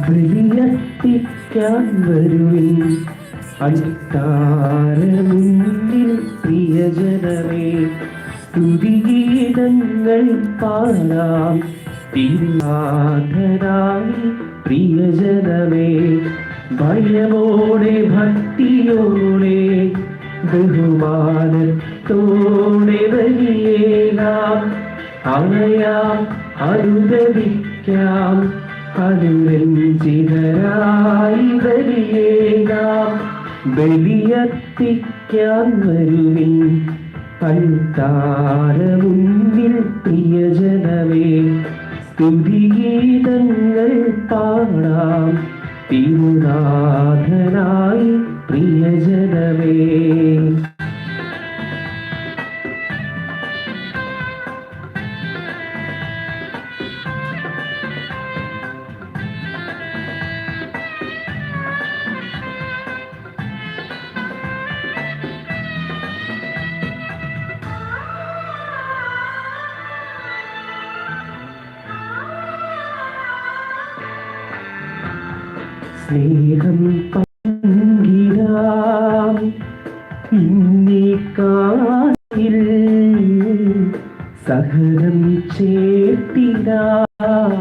ബലിയർപ്പിക്കാൻ വരുവിൻ അൾത്താരമുന്നിൽ പ്രിയജനമേ. സ്തുതിഗീതങ്ങൾ പാടാം തിരുനാഥനായി പ്രിയജനമേ. ഭയമോടെ ഭക്തിയോടെ ബഹുമാനത്തോടെ ബലിയേകാം. അണയാം അനുദപിക്കാം അനുരഞ്ജിതരായി ബലിയേകാം. ബലിയർപ്പിക്കാൻ വരുവിൻ അൾത്താരമുന്നിൽ പ്രിയജനമേ. സ്തുതിഗീതങ്ങൾ പാടാം തിരുനാഥനായി പ്രിയജനമേ. സ്നേഹം പങ്കിടാം ഇന്നീ കാറ്റിൽ, സഹനം ചേർത്തിടാം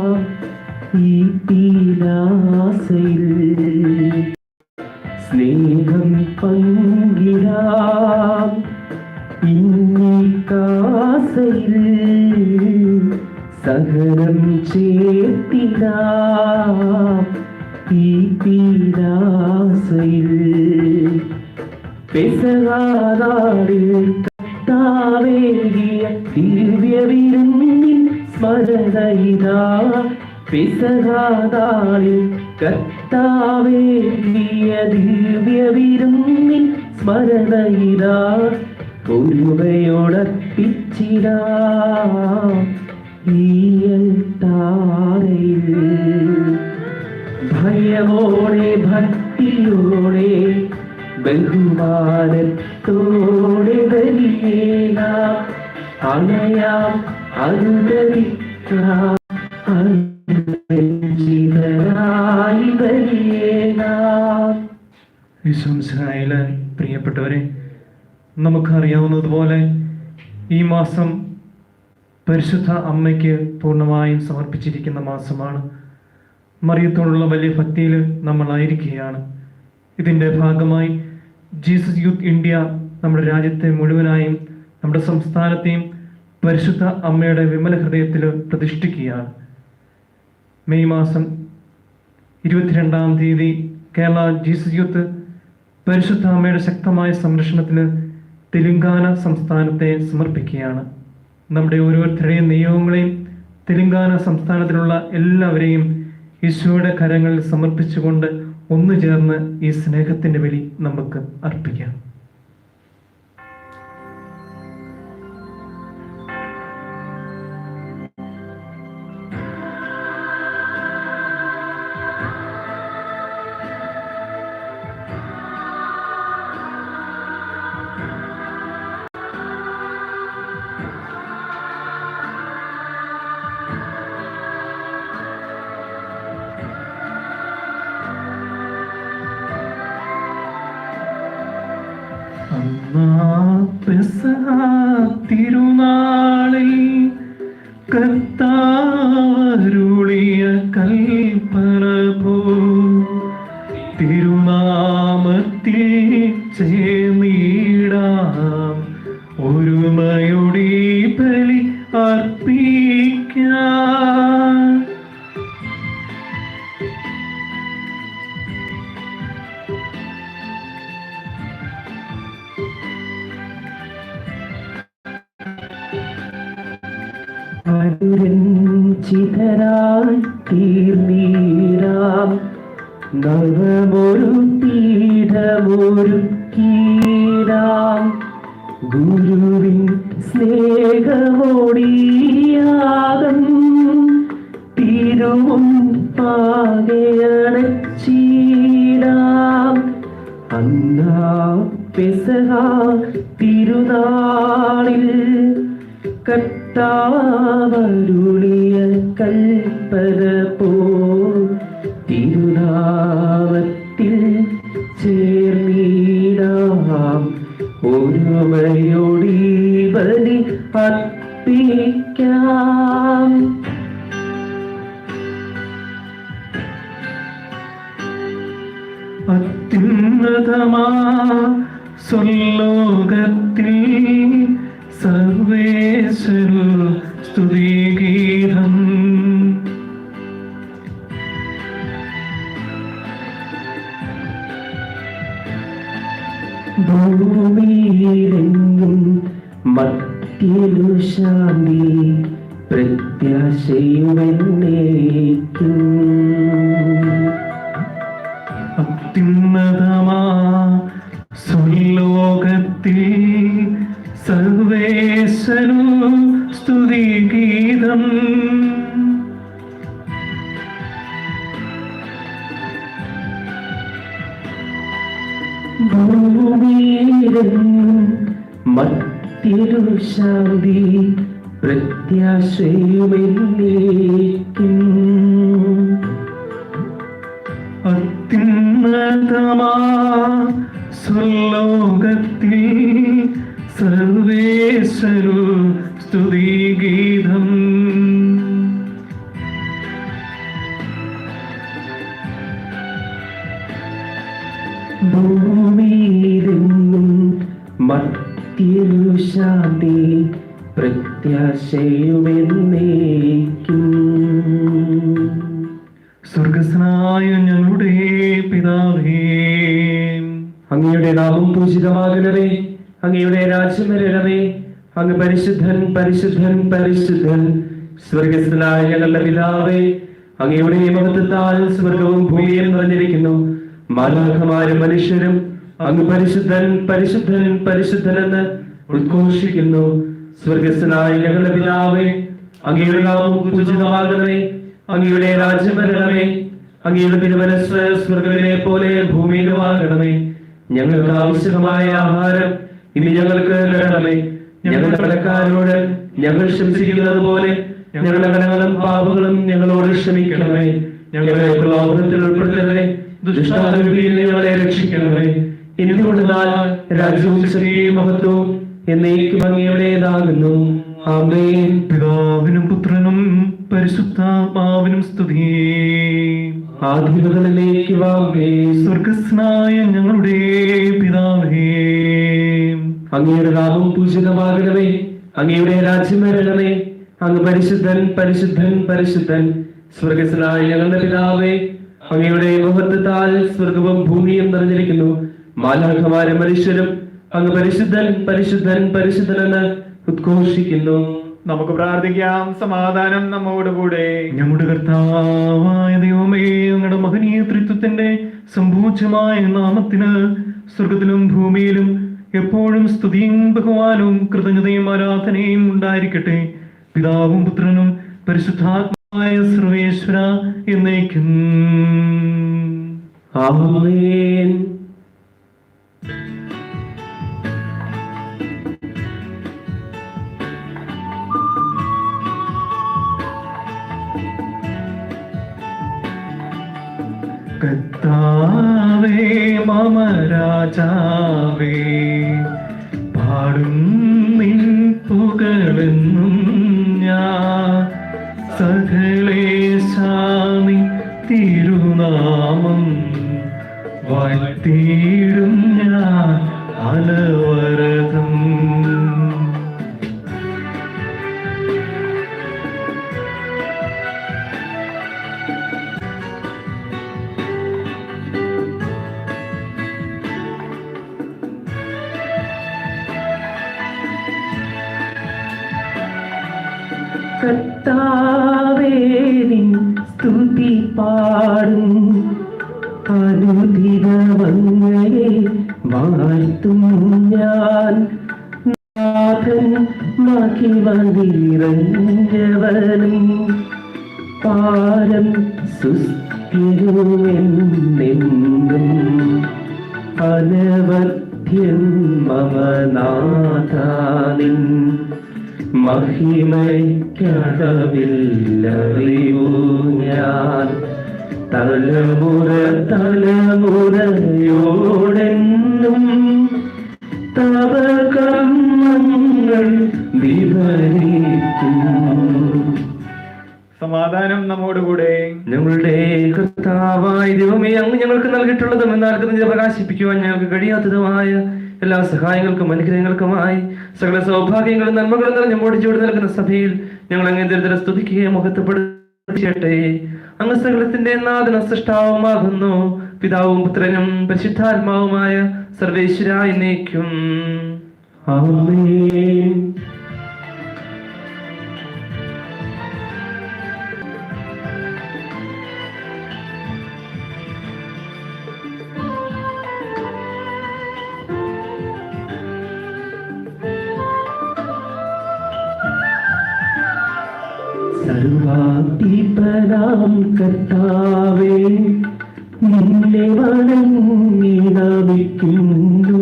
ഈ പീലാസയിൽ. സ്നേഹം പങ്കിടാം ഇന്നീ കാസയിൽ, സഹനം ചേർത്തിടാം ഈ പീലാസയിൽ. പെസഹാനാളിൽ കർത്താവേകിയ ദിവ്യവിരുന്നിൻ സ്മരണ ഇതാ. പെസഹാനാളിൽ കർത്താവേകിയ ദിവ്യവിരുന്നിൻ സ്മരണ ഇതാ. ഒരുമയോടർപ്പിച്ചിടാം ഈ അൾത്താരയിൽ. ഭയമോടെ ഭക്തിയോടെ ബഹുമാനത്തോടെ ബലിയേകാം. അണയാം അനുദപിക്കാം അനുരഞ്ജിതരായി ബലിയേകാം. യേശുമിശിഹായിലെ പ്രിയപ്പെട്ടവരെ, നമുക്കറിയാവുന്നതുപോലെ ഈ മാസം പരിശുദ്ധ അമ്മയ്ക്ക് പൂർണ്ണമായും സമർപ്പിച്ചിരിക്കുന്ന മാസമാണ്. മറിയത്തോടുള്ള വലിയ ഭക്തിയിൽ നമ്മളായിരിക്കുകയാണ്. ഇതിൻ്റെ ഭാഗമായി ജീസസ് യൂത്ത് ഇന്ത്യ നമ്മുടെ രാജ്യത്തെ മുഴുവനായും നമ്മുടെ സംസ്ഥാനത്തെയും പരിശുദ്ധ അമ്മയുടെ വിമല ഹൃദയത്തിൽ പ്രതിഷ്ഠിക്കുകയാണ്. മെയ് മാസം 22-ാം തീയതി കേരള ജീസസ് യൂത്ത് പരിശുദ്ധ അമ്മയുടെ ശക്തമായ സംരക്ഷണത്തിന് തെലുങ്കാന സംസ്ഥാനത്തെ സമർപ്പിക്കുകയാണ്. നമ്മുടെ ഓരോരുത്തരുടെയും നിയോഗങ്ങളെയും തെലുങ്കാന സംസ്ഥാനത്തിലുള്ള എല്ലാവരെയും ഈശോയുടെ കരങ്ങളിൽ സമർപ്പിച്ചുകൊണ്ട് ഒന്നു ചേർന്ന് ഈ സ്നേഹത്തിൻ്റെ ബലി നമുക്ക് അർപ്പിക്കാം. തിരുനാളിൽ കർത്താവരുളിയ കൽപ്പന പോ തിരുനാമത്തിൽ ചേർന്നിടാം ഒരുമയുടെ ബലി അർപ്പിക്കാം. അനുരഞ്ജിതരായി തീർന്നീരാം നവമൊരു പീഠമൊരുക്കീരാം. ഗുരുവിൻ സ്നേഹമോടിയാകം തിരുമുൻപാകെയണച്ചിടാം. അന്നാ പെസഹ തിരുനാളിൽ കർത്താവരുളിയ കൽപ്പന പോ അത്യുന്നതമാ സ്വർലോകത്തിൽ സർവേശ്വരു സ്തുതിഗീതം. ഭൂമിയിലെങ്ങും മധ്യലു ശാന്തി പ്രത്യാശയുമെന്നേക്കും. അത്യുന്നതമാ സ്വർലോകത്തിൽ സർവേശ്വരു സ്തുതിഗീതം. ഭൂമിയിലെങ്ങും മധ്യലു ശാന്തി പ്രത്യാശയുമെന്നേക്കും. അത്യുന്നതമാ സ്വർലോകത്തിൽ സർവേശ്വരു സ്തുതിഗീതം. ഭൂമിയിലെങ്ങും മധ്യലു ശാന്തി പ്രത്യാശയുമെന്നേക്കും. സ്വർഗസ്നായ ഞങ്ങളുടെ പിതാവേ, അങ്ങയുടെ നാമം പൂജിതമാകണമേ. അങ്ങയുടെ രാജ്യം വരണമേ. അങ്ങ് പരിശുദ്ധൻ പരിശുദ്ധൻ പരിശുദ്ധൻ. സ്വർഗസ്ഥനായ ഞങ്ങളുടെ പിതാവേ, അങ്ങയുടെ മഹത്വത്താൽ സ്വർഗവും ഭൂമിയും നിറഞ്ഞിരിക്കുന്നു. മാലാഖമാരും മനുഷ്യരും അങ്ങ് പരിശുദ്ധൻ പരിശുദ്ധൻ പരിശുദ്ധൻ എന്ന് ഉദ്ഘോഷിക്കുന്നു. സ്വർഗസ്ഥനായ ഞങ്ങളുടെ പിതാവേ, അങ്ങയുടെ നാമം പൂജിതമാകണമേ. അങ്ങയുടെ രാജ്യം വരണമേ. അങ്ങയുടെ തിരുമനസ്സ് സ്വർഗ്ഗത്തിലെ പോലെ ഭൂമിയിലുമാകണമേ. ഞങ്ങൾക്ക് ആവശ്യമായ ആഹാരം ഇനി ഞങ്ങൾക്ക് തരണമേ. ഞങ്ങളുടെ കടക്കാരോട് ഞങ്ങൾ ക്ഷമിച്ചിരിക്കുന്നത് പോലെ ഞങ്ങളുടെ കടങ്ങളും പാപങ്ങളും ഞങ്ങളോട് ക്ഷമിക്കണമേ. ഞങ്ങളെ പ്രലോഭനത്തിൽ ഉൾപ്പെടുത്തണമേ. ദുഷ്ടാരൂപിയിൽ ഞങ്ങളെ രക്ഷിക്കണമേ. എന്തുകൊണ്ടെന്നാൽ രാജ്യവും ശക്തിയും മഹത്വവും എന്നേക്കും അങ്ങയുടേതാകുന്നു. ആമേൻ. പിതാവിനും പുത്രനും പരിശുദ്ധാത്മാവിനും സ്തുതി. ആദിമുതലിലേക്ക് സ്വർഗസ്നായ ഞങ്ങളുടെ പിതാവേ, അങ്ങയുടെ നാമം പൂജിതമാകണമേ. അങ്ങയുടെ രാജ്യം വരണമേ. അങ്ങ് പരിശുദ്ധൻ പരിശുദ്ധൻ പരിശുദ്ധൻ. സ്വർഗസ്നായ ഞങ്ങളുടെ പിതാവേ, അങ്ങയുടെ മഹത്വത്താൽ സ്വർഗവും ഭൂമിയും നിറഞ്ഞിരിക്കുന്നു. മാലാഖമാരും മനുഷ്യരും അങ്ങ് പരിശുദ്ധൻ പരിശുദ്ധൻ പരിശുദ്ധൻ എന്ന് ഉദ്ഘോഷിക്കുന്നു. നമുക്ക് പ്രാർത്ഥിക്കാം. സമാധാനം നമ്മോടുകൂടെ. ഞങ്ങളുടെ കർത്താവായ ദൈവമേ, അങ്ങയുടെ മഹനീയ ത്രിത്വത്തിന്റെ സമ്പൂജ്യമായ നാമത്തിന് സ്വർഗത്തിലും ഭൂമിയിലും എപ്പോഴും സ്തുതിയും ബഹുമാനവും കൃതജ്ഞതയും ആരാധനയും ഉണ്ടായിരിക്കട്ടെ. പിതാവും പുത്രനും പരിശുദ്ധാത്മാവായ സർവേശ്വര എന്നേക്കും. ആമേൻ. കർത്താവേ മമ രാജാവേ, പാടും നിൻ പുകഴെന്നും ഞാൻ. സകലേശാനി തിരുനാമം വാഴ്ത്തിയിടും ഞാൻ അനവരതം. കർത്താവേ നിൻ സ്തുതി പാടും. അനുദിനമങ്ങയെ വാഴ്ത്തും ഞാൻ. നാഥൻ മഹിമ നിറഞ്ഞവനും പാരം സുസ്ഥിരമെന്നെന്നും. അനവധ്യൻ മമ നാഥാനിൻ മഹിമയ്ക്കടവില്ലറിവു ഞാൻ. തലമുറ തലമുറയോടെന്നും തവ കർമ്മങ്ങൾ വിവരിക്കും. സമാധാനം നമ്മോടുകൂടെ. ഞങ്ങളുടെ കർത്താവായ ദൈവമേ, അങ്ങ് ഞങ്ങൾക്ക് നൽകിയിട്ടുള്ളതും എന്നാൽ പ്രകാശിപ്പിക്കുവാൻ ഞങ്ങൾക്ക് കഴിയാത്തതുമായ എല്ലാ സഹായങ്ങൾക്കും അനുഗ്രഹങ്ങൾക്കുമായി സകല സൗഭാഗ്യങ്ങളും നന്മകളും നിറഞ്ഞ മോടിച്ചോട് നൽകുന്ന സഭയിൽ ഞങ്ങൾ അങ്ങേ ദരിദ്ര സ്തുതിക്കുകയും മഹത്വപ്പെടുത്തിയട്ടെ. അങ്ങ് സകലത്തിന്റെ നാഥന സൃഷ്ടാവുമാകുന്നു. പിതാവും പുത്രനും പരിശുദ്ധാത്മാവുമായ സർവേശ്വര എന്നേക്കും ആമേൻ. സർവാധിപനാം കർത്താവേ, നിന്നെ വണങ്ങി നമിക്കുന്നു.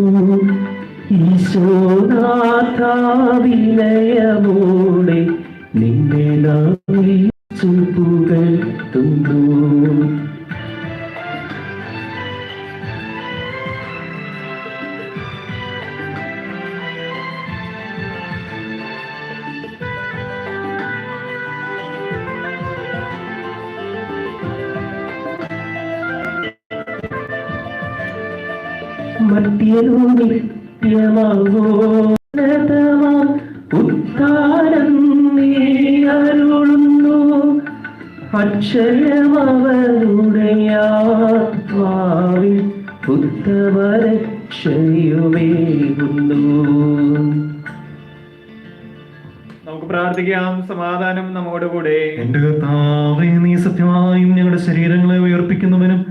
ഈശോനാഥ വിനയമോടെ നിന്നെ നമിച്ചു പുകഴ്ത്തുന്നു. മധ്യനു നിത്യമാവോന്നതമാം ഉദ്ധാരം നീ അരുളുന്നു. അക്ഷയമവരുടെ ആത്മാവിൽ ഉത്തമരക്ഷയുമേകുന്നു. നമുക്ക് പ്രാർത്ഥിക്കാം. സമാധാനം നമ്മോടുകൂടെ. എന്റെ കർത്താവേ, നീ സത്യമായും ഞങ്ങളുടെ ശരീരങ്ങളെ ഉയർപ്പിക്കുന്നവനും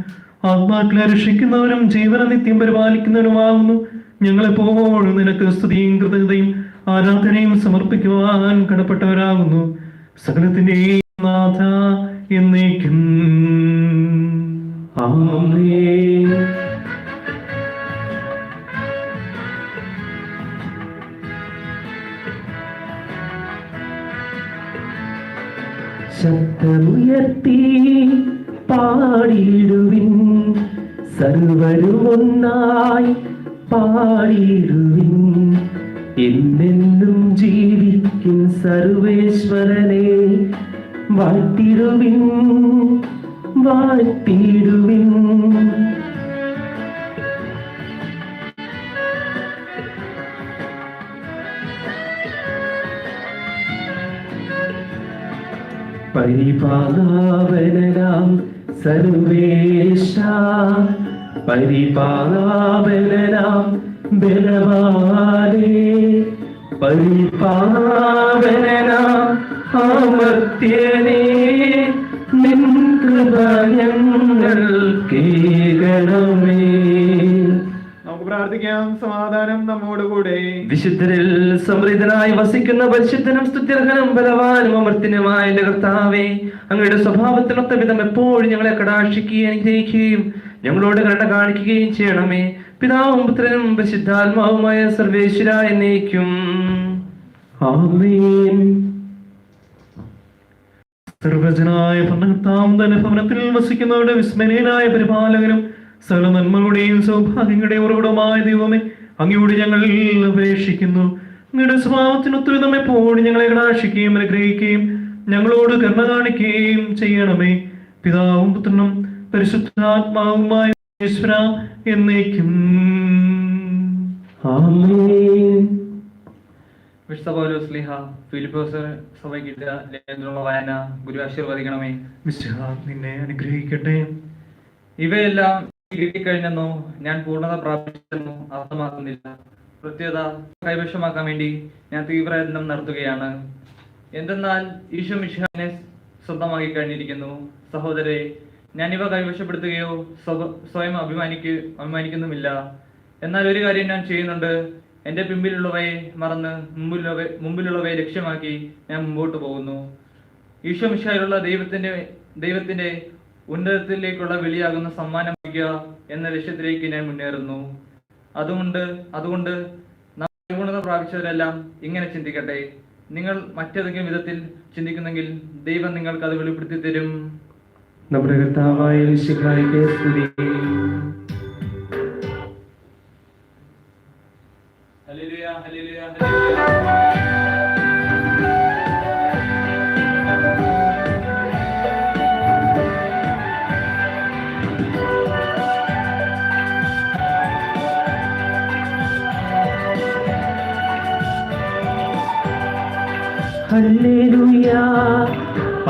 ആത്മാക്കളെ രക്ഷിക്കുന്നവനും ജീവന നിത്യം പരിപാലിക്കുന്നവനുമാകുന്നു. ഞങ്ങളെപ്പോഴും നിനക്ക് സ്തുതിയും കൃതജ്ഞതയും ആരാധനയും സമർപ്പിക്കുവാൻ കടപ്പെട്ടവരാകുന്നു. സകലത്തിന്റെയും നാഥ എന്നേക്കും ആമേൻ. ശബ്ദമുയർത്തി പാടിടുവിൻ, സർവരുമൊന്നായി പാടിടുവിൻ. എന്നെന്നും ജീവിക്കും സർവേശ്വരനെ വാഴ്ത്തിടുവിൻ, വാഴ്ത്തിടുവിൻ. പരിപാലനം സർവേശ, പരിപാലനം ബലവാനേ, പരിപാലനം അമർത്യനേ, നിൻ കൃപ ഞങ്ങൾ കേൾക്കണമേ. നമുക്ക് പ്രാർത്ഥിക്കാം. സമാധാനം നമ്മോടുകൂടെ. വിശുദ്ധരിൽ സമൃദ്ധനായി വസിക്കുന്ന പരിശുദ്ധനും സ്തുത്യർഹനും ബലവാനും അമർത്തിനുമായ എന്റെ കർത്താവേ, അങ്ങയുടെ സ്വഭാവത്തിനൊത്ത വിധം എപ്പോഴും ഞങ്ങളെ കടാക്ഷിക്കുകയും അനുഗ്രഹിക്കുകയും ഞങ്ങളോട് കരുണ കാണിക്കുകയും ചെയ്യണമേ. പിതാവും പുത്രനും പരിശുദ്ധാത്മാവുമായ സർവേശ്വര എന്നേക്കും ആമേൻ. സർവജനായ ഭരണകർത്താവും തന്റെ ഭവനത്തിൽ വസിക്കുന്നവരുടെ വിസ്മരണീയനായ പരിപാലകനും സകല നന്മകളുടെയും സൗഭാഗ്യങ്ങളുടെയും ഉറവിടമായ ദൈവമേ, അങ്ങയോട് ഞങ്ങൾ അപേക്ഷിക്കുന്നു. അങ്ങയുടെ സ്വഭാവത്തിനൊത്തുവിധം എപ്പോഴും ഞങ്ങളെ കടാക്ഷിക്കുകയും അനുഗ്രഹിക്കുകയും ഞങ്ങളോട് കരുണ കാണിക്കുകയും ചെയ്യണമേ. പിതാവും പുത്രനും പരിശുദ്ധാത്മാവുമായ ഈശ്വര എന്നേക്കും ആമേൻ. വിശുദ്ധ പൗലോസ് ശ്ലീഹ ഫിലിപ്പോസ് സഭയ്ക്ക് ലേഖനത്തിലുള്ള വായന ഗുരു ആശീർവദിക്കണമേ. മിശിഹ നിന്നെ അനുഗ്രഹിക്കട്ടെ. ഇവയെല്ലാം കിട്ടിക്കഴിഞ്ഞെന്നോ ഞാൻ പൂർണ്ണത പ്രാപിച്ചെന്നോ അർത്ഥമാക്കുന്നില്ല. പ്രത്യേകത കൈവശമാക്കാൻ വേണ്ടി ഞാൻ തീവ്രയത്നം നടത്തുകയാണ്. എന്തെന്നാൽ ഈശോ മിശിഹാനെ സ്വന്തമാക്കി കഴിഞ്ഞിരിക്കുന്നു. സഹോദരെ, ഞാൻ ഇവ കൈവശപ്പെടുത്തുകയോ സ്വയം അഭിമാനിക്കുന്നുമില്ല. എന്നാൽ ഒരു കാര്യം ഞാൻ ചെയ്യുന്നുണ്ട്. എന്റെ പിമ്പിലുള്ളവയെ മറന്ന് മുമ്പിലുള്ളവയെ ലക്ഷ്യമാക്കി ഞാൻ മുമ്പോട്ട് പോകുന്നു. ഈശോ മിശിഹായിലുള്ള ദൈവത്തിന്റെ ഉന്നതത്തിലേക്കുള്ള വിളിയാകുന്ന സമ്മാനം വഹിക്കുക എന്ന ലക്ഷ്യത്തിലേക്ക് ഞാൻ മുന്നേറുന്നു. അതുകൊണ്ട് പൂർണ്ണത പ്രാപിച്ചവരെല്ലാം ഇങ്ങനെ ചിന്തിക്കട്ടെ. നിങ്ങൾ മറ്റേതെങ്കിലും വിധത്തിൽ ചിന്തിക്കുന്നെങ്കിൽ ദൈവം നിങ്ങൾക്ക് അത് വെളിപ്പെടുത്തി തരും. നമ്മുടെ കർത്താവായ മിശിഹായ്ക്ക് സ്തുതി. ഹല്ലേലൂയ, ഹല്ലേലൂയ, ഹല്ലേലൂയ.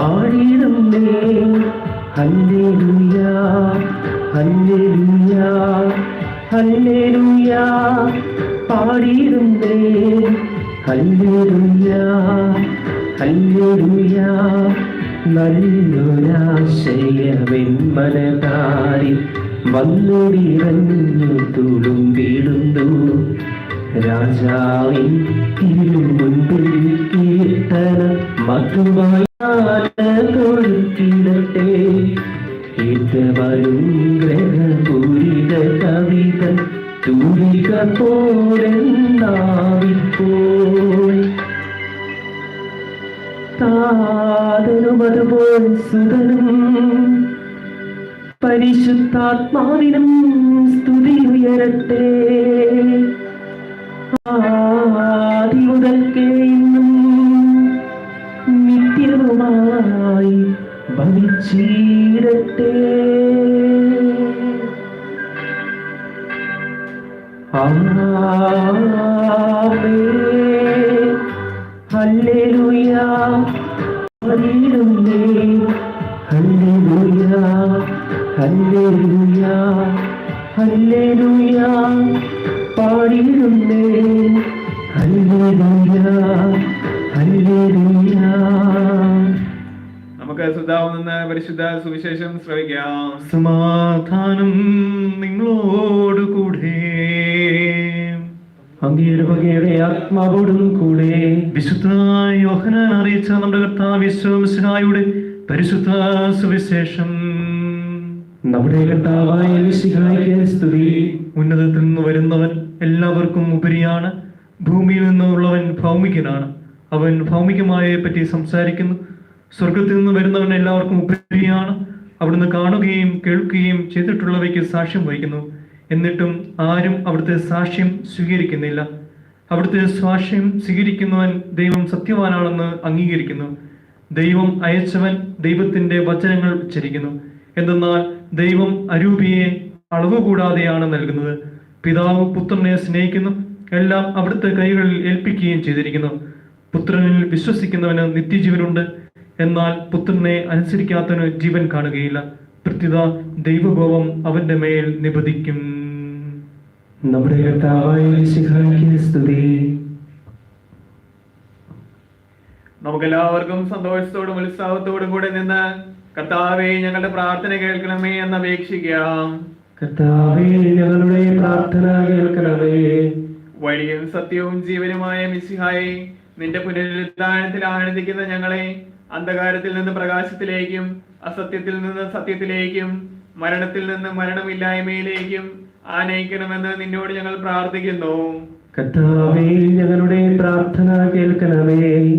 പാടിയിടുന്നേ ഹല്ലേലൂയ ഹല്ലേലൂയ ഹല്ലേലൂയ പാടിയിടുന്നേ ഹല്ലേലൂയ ഹല്ലേലൂയ നല്ലൊരാശയമെന്മനതാരി വന്നുടിറഞ്ഞു തുളുമ്പിടുന്നു രാജാവിൻ തിരുമുൻപിൽ കീർത്തന മധുവായി കൊടുത്തിടട്ടെ ഏറ്റവരും ഗ്രഹപൂരിത കവിത തൂലിക പോരെന്നാവിപ്പോൾ താതനും അതുപോൽ സുതനും പരിശുദ്ധാത്മാവിനും സ്തുതി ഉയരട്ടെ ആദി മുതൽക്കേ ഇന്നും നിത്യവുമായി ഭവിച്ചിടട്ടെ. ആമേൻ. ഹല്ലേലൂയ പാടിയിടുന്നേ ഹല്ലേലൂയ ഹല്ലേലൂയ ഹല്ലേലൂയ പാടിയിടുന്നേ ഹല്ലേലൂയ ഹല്ലേലൂയ. നമുക്ക് സുധാവിൽ നിന്ന് പരിശുദ്ധ സുവിശേഷം ശ്രവിക്കാം. സമാധാനം നിങ്ങളോട് കൂടെ. അങ്ങയുടെ ആത്മാവോടും കൂടെ. വിശുദ്ധ യോഹന്നാൻ അറിയിച്ച നമ്മുടെ കർത്താവ് യേശുമിശിഹായുടെ പരിശുദ്ധ സുവിശേഷം. നമ്മുടെ കർത്താവായ മിശിഹായ്ക്ക് സ്തുതി. ഉന്നതത്തിൽ നിന്ന് വരുന്നവൻ എല്ലാവർക്കും ഉപരിയാണ്. ഭൂമിയിൽ നിന്നുള്ളവൻ ഭൗമികനാണ്. അവൻ ഭൗമികമായതിനെ പറ്റി സംസാരിക്കുന്നു. സ്വർഗത്തിൽ നിന്ന് വരുന്നവൻ എല്ലാവർക്കും ഉപരിയാണ്. അവിടുന്ന് കാണുകയും കേൾക്കുകയും ചെയ്തിട്ടുള്ളവയ്ക്ക് സാക്ഷ്യം വഹിക്കുന്നു. എന്നിട്ടും ആരും അവിടുത്തെ സാക്ഷ്യം സ്വീകരിക്കുന്നില്ല. അവിടുത്തെ സാക്ഷ്യം സ്വീകരിക്കുന്നവൻ ദൈവം സത്യവാനാണെന്ന് അംഗീകരിക്കുന്നു. ദൈവം അയച്ചവൻ ദൈവത്തിന്റെ വചനങ്ങൾ ഉച്ചരിക്കുന്നു. എന്തെന്നാൽ ദൈവം അരൂപിയെ അളവ് കൂടാതെയാണ് നൽകുന്നത്. പിതാവ് പുത്രനെ സ്നേഹിക്കുന്നു. എല്ലാം അവിടുത്തെ കൈകളിൽ ഏൽപ്പിക്കുകയും ചെയ്തിരിക്കുന്നു. പുത്രനിൽ വിശ്വസിക്കുന്നവന് നിത്യജീവനുണ്ട്. എന്നാൽ പുത്രനെ അനുസരിക്കാത്തവന് ജീവൻ കാണുകയില്ല. പ്രത്യുത ദൈവകോപം അവന്റെ മേൽ നിപതിക്കും. നമ്മുടെ കർത്താവായ മിശിഹായ്ക്ക് സ്തുതി. നമുക്കെല്ലാവർക്കും സന്തോഷത്തോടും ഉത്സാഹത്തോടും കൂടെ നിന്ന് കർത്താവേ ഞങ്ങളുടെ പ്രാർത്ഥന കേൾക്കണമേ എന്ന് അപേക്ഷിക്കാം. കർത്താവേ ഞങ്ങളുടെ പ്രാർത്ഥന കേൾക്കണമേ. വഴിയും സത്യവും ജീവനുമായ മിശിഹായെ, നിന്റെ പുനരുത്ഥാനത്തിൽ ആനന്ദിക്കുന്ന ഞങ്ങളെ അന്ധകാരത്തിൽ നിന്ന് പ്രകാശത്തിലേക്കും അസത്യത്തിൽ നിന്ന് സത്യത്തിലേക്കും മരണത്തിൽ നിന്ന് മരണമില്ലായ്മയിലേക്കും ആനയിക്കണമെന്ന് നിന്നോട് ഞങ്ങൾ പ്രാർത്ഥിക്കുന്നു. കർത്താവേ ഞങ്ങളുടെ പ്രാർത്ഥന കേൾക്കണമേ.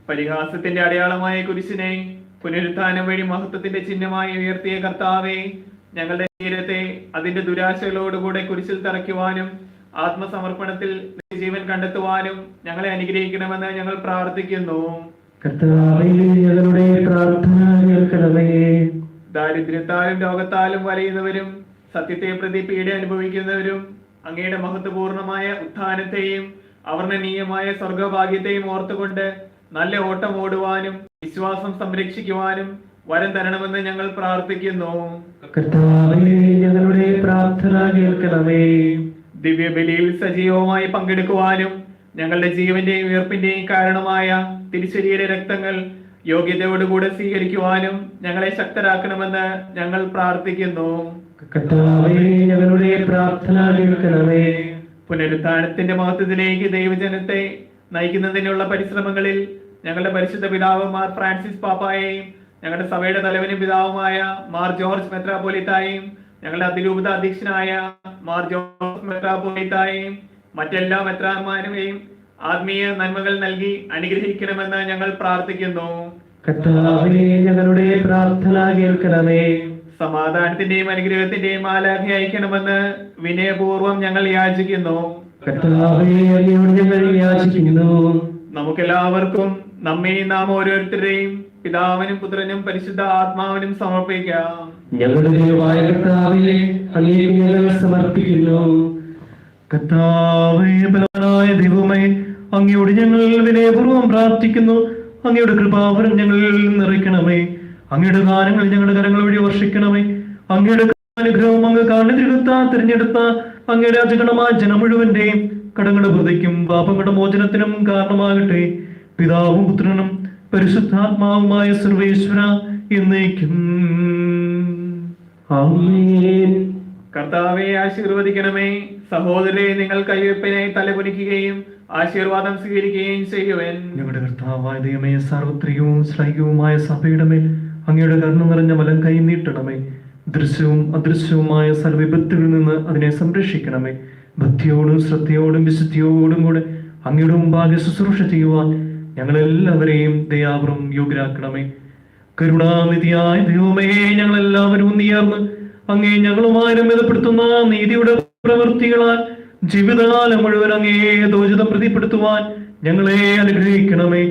പരിഹാസത്തിന്റെ അടയാളമായ കുരിശിനെ പുനരുത്ഥാനം വഴി മഹത്വത്തിന്റെ ചിഹ്നമായി ഉയർത്തിയ കർത്താവേ, ഞങ്ങളുടെ ശരീരത്തെ അതിന്റെ ദുരാശകളോടുകൂടെ കുരിശിൽ തറയ്ക്കുവാനും ആത്മസമർപ്പണത്തിൽ ജീവൻ കണ്ടെത്തുവാനും ഞങ്ങളെ അനുഗ്രഹിക്കണമെന്ന് ഞങ്ങൾ പ്രാർത്ഥിക്കുന്നു. കർത്താവേ ഞങ്ങളുടെ പ്രാർത്ഥന കേൾക്കണമേ. ദാരിദ്ര്യത്താലും രോഗത്താലും വലയുന്നവരും സത്യത്തെ പ്രതി പീഡ അനുഭവിക്കുന്നവരും അങ്ങയുടെ മഹത്വപൂർണമായ ഉത്ഥാനത്തെയും അവർണ്ണനീയമായ സ്വർഗഭാഗ്യത്തെയും ഓർത്തുകൊണ്ട് നല്ല ഓട്ടം ഓടുവാനും വിശ്വാസം സംരക്ഷിക്കുവാനും വരം തരണമെന്ന് ഞങ്ങൾ പ്രാർത്ഥിക്കുന്നു. കർത്താവേ ഞങ്ങളുടെ പ്രാർത്ഥന കേൾക്കണമേ. ദിവ്യബലിയിൽ സജീവമായി പങ്കെടുക്കുവാനും ഞങ്ങളുടെ ജീവന്റെയും ഉയർപ്പിന്റെയും കാരണമായ തിരുശരീര രക്തങ്ങൾ യോഗ്യതയോടുകൂടെ സ്വീകരിക്കുവാനും ഞങ്ങളെ ശക്തരാക്കണമെന്ന് ഞങ്ങൾ പ്രാർത്ഥിക്കുന്നു. കർത്താവേ ഞങ്ങളുടെ പ്രാർത്ഥന കേൾക്കണമേ. പുനരുത്ഥാനത്തിന്റെ മഹത്വത്തിലേക്ക് ദൈവജനത്തെ നയിക്കുന്നതിനുള്ള പരിശ്രമങ്ങളിൽ ഞങ്ങളുടെ പരിശുദ്ധ പിതാവ് മാർ ഫ്രാൻസിസ് പാപ്പായെയും ഞങ്ങളുടെ സഭയുടെ തലവനും പിതാവുമായ മാർ ജോർജ് മെത്രാപ്പോലീത്തായെയും ഞങ്ങളുടെ അതിരൂപത അധ്യക്ഷനായ മാർ ജോർജ് മെത്രാപ്പോലീത്തായെയും മറ്റെല്ലാ മെത്രാന്മാരെയും ആത്മീയ നന്മകൾ നൽകി അനുഗ്രഹിക്കണമെന്ന് ഞങ്ങൾ പ്രാർത്ഥിക്കുന്നു. കർത്താവേ ഞങ്ങളുടെ പ്രാർത്ഥന കേൾക്കണമേ. സമാധാനത്തിന്റെയും അനുഗ്രഹത്തിന്റെയും മാലാഖ അയക്കണമെന്ന് വിനയപൂർവ്വം ഞങ്ങൾ യാചിക്കുന്നു. കർത്താവേ അങ്ങയോട് ഞങ്ങൾ യാചിക്കുന്നു. നമുക്കെല്ലാവർക്കും നമ്മെയും നാം ഓരോരുത്തരെയും പിതാവിനും പുത്രനും പരിശുദ്ധ ആത്മാവിനും സമർപ്പിക്കാം. ഞങ്ങളുടെ ദൈവമായ കർത്താവേ അങ്ങേക്ക് ഞങ്ങൾ സമർപ്പിക്കുന്നു. കർത്താവേ ബലവാനായ ദൈവമേ, അങ്ങയോട് ഞങ്ങൾ വിനയപൂർവ്വം പ്രാർത്ഥിക്കുന്നു. അങ്ങയുടെ കൃപാവരം ഞങ്ങളിൽ നിറയ്ക്കണമേ. അങ്ങയുടെ ദാനങ്ങൾ ഞങ്ങളുടെ കരങ്ങൾ വഴി വർഷിക്കണമേ. അങ്ങയുടെ അനുഗ്രഹം അങ്ങ് കാണിതിരുത്ത തിരഞ്ഞെടുത്ത അങ്ങയുടെ അജഗണമായ ജനം മുഴുവന്റെയും കടങ്ങളുടെ വൃതിക്കും പാപങ്ങളുടെ മോചനത്തിനും കാരണമാകട്ടെ. പിതാവും പുത്രനും പരിശുദ്ധാത്മാവുമായ സർവേശ്വര എന്നേക്കും ആമേൻ. കർത്താവെ ആശീർവദിക്കണമേ. സഹോദരരെ, നിങ്ങൾ കൈവെപ്പിനായി തലകുനിക്കുകയും ആശീർവാദം സ്വീകരിക്കുകയും ചെയ്യുവൻ. ഞങ്ങളുടെ കർത്താവായ ദൈവമേ, സാർവത്രികവും ശ്ലൈകവുമായ സഭയുടെ മേൽ അങ്ങയുടെ കരുണ നിറഞ്ഞ വലം കൈ നീട്ടണമേ. ദൃശ്യവും അദൃശ്യവുമായ സർവ്വവിപത്തിൽ നിന്ന് അതിനെ സംരക്ഷിക്കണമേ. ഭക്തിയോടും ശ്രദ്ധയോടും വിശുദ്ധിയോടും കൂടെ അങ്ങയുടെ മുമ്പാകെ ശുശ്രൂഷ ചെയ്യുവാൻ ഞങ്ങളെല്ലാവരെയും ദയാപുറം യോഗ്യരാക്കണമേ. കരുണാനിധിയായ ദൈവമേ, ഞങ്ങളെല്ലാവരും ഒന്നിയേർന്ന് അങ്ങേ ഞങ്ങളുമായി രമ്യതപ്പെടുത്തുന്ന നീതിയുടെ പ്രവൃത്തികളാൽ ജീവിതകാലം മുഴുവൻ അങ്ങേ ദോഷിതം പ്രതിപ്പെടുത്തുവാൻ ഞങ്ങളെ അനുഗ്രഹിക്കണമേ.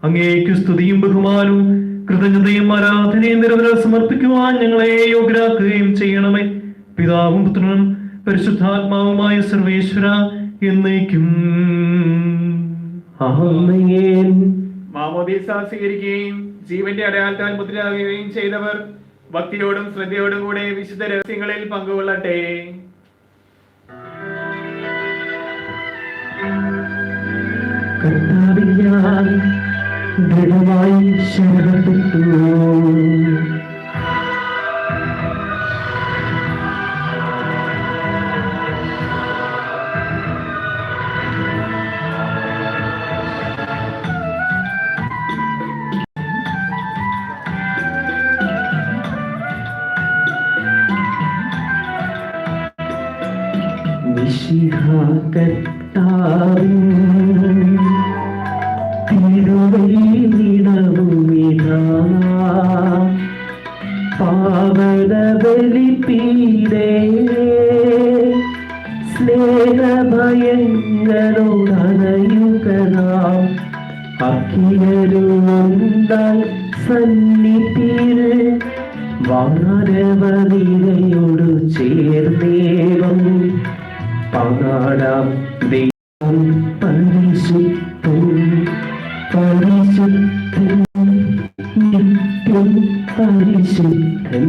അങ്ങേക്ക് സ്തുതിയും ബഹുമാനവും കൃതജ്ഞതയും ആരാധനയും നിരന്തരം സമർപ്പിക്കുവാൻ ഞങ്ങളെ യോഗ്യരാക്കുകയും ചെയ്യണമേ. പിതാവും പുത്രനും പരിശുദ്ധാത്മാവുമായ സർവേശ്വര എന്നേക്കും ആമേൻ. മാമോദീസ സ്വീകരിക്കുകയും ജീവന്റെ അടയാളത്താൽ മുദ്രയാകുകയും ചെയ്തവർ ഭക്തിയോടും ശ്രദ്ധയോടും കൂടെ വിശുദ്ധ രഹസ്യങ്ങളിൽ പങ്കുകൊള്ളട്ടെ. കർത്താവിൽ ഞാൻ ദൃഢമായി ശരണപ്പെട്ടു. കർത്താവിൻ തിരുവഴിയിടവുമിതാ പാവനബലിപീഠേ സ്നേഹഭയങ്ങളോടണയുകനാം അഖിലരുണ്ടായി സന്നിധിയിൽ വാനവനിരയോടു ചേർന്നേവം പാടാം. ദൈവം പരിശുദ്ധൻ പരിശുദ്ധൻ നിത്യം പരിശുദ്ധൻ.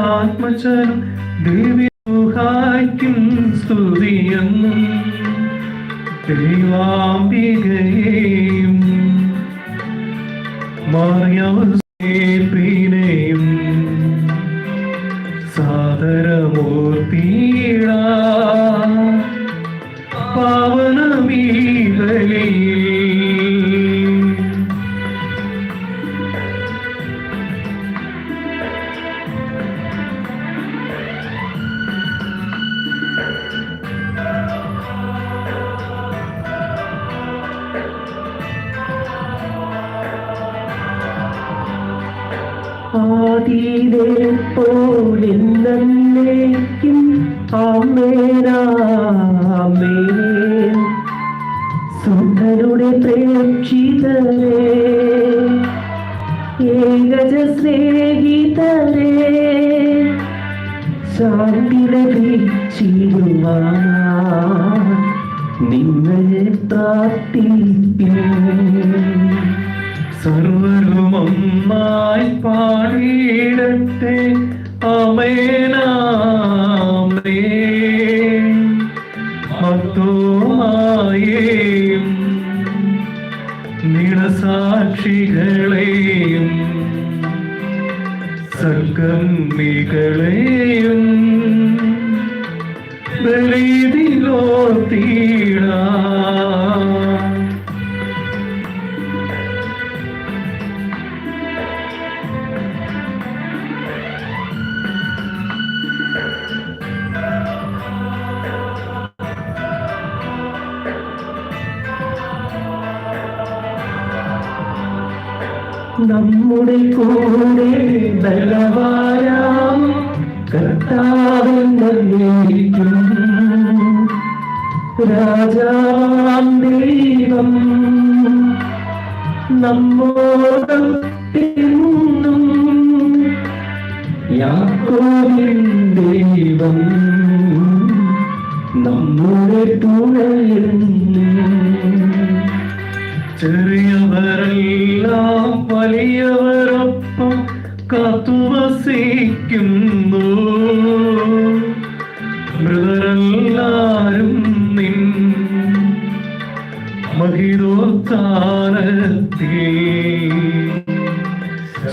ആത്മജനം ദേവിഹായ്ക്കും സ്തുതിയെന്നും ദൈവാംബികയെയും മറിയവസേപ്പിനെയും സാദരമൂർത്തിയിട പാവനമീ ബലിയിൽ ആദിയിലെ പോലെന്നേക്കും ആമേനാമേൻ. സുന്ദരുടെ പ്രേക്ഷിതരേ ഏകജ സ്നേഹിതരേ ശാന്തി ലഭിച്ചിടുവാൻ നിങ്ങൾ പ്രാർത്ഥിപ്പിൻ. സർവരും ഒന്നായി പാടിയിടട്ടെ ആമേനാമേൻ. മത്തോമായേയും നിണസാക്ഷികളെയും സൽക്കർമ്മികളെയും ബലിയിലോർത്തിടാ. നമ്മുടെ കൂടെ ബലവാനാം കർത്താവെന്നേക്കും രാജാവാം ദൈവം നമ്മോടൊത്തെന്നും യാക്കോബിൻ ദൈവം നമ്മുടെ തുണയെന്നും. ചെറിയവരെല്ലാം വലിയവരൊപ്പം കാത്തുവസിക്കുന്നു. മൃതരെല്ലാരും നിൻ മഹിതോത്ഥാനത്തിൽ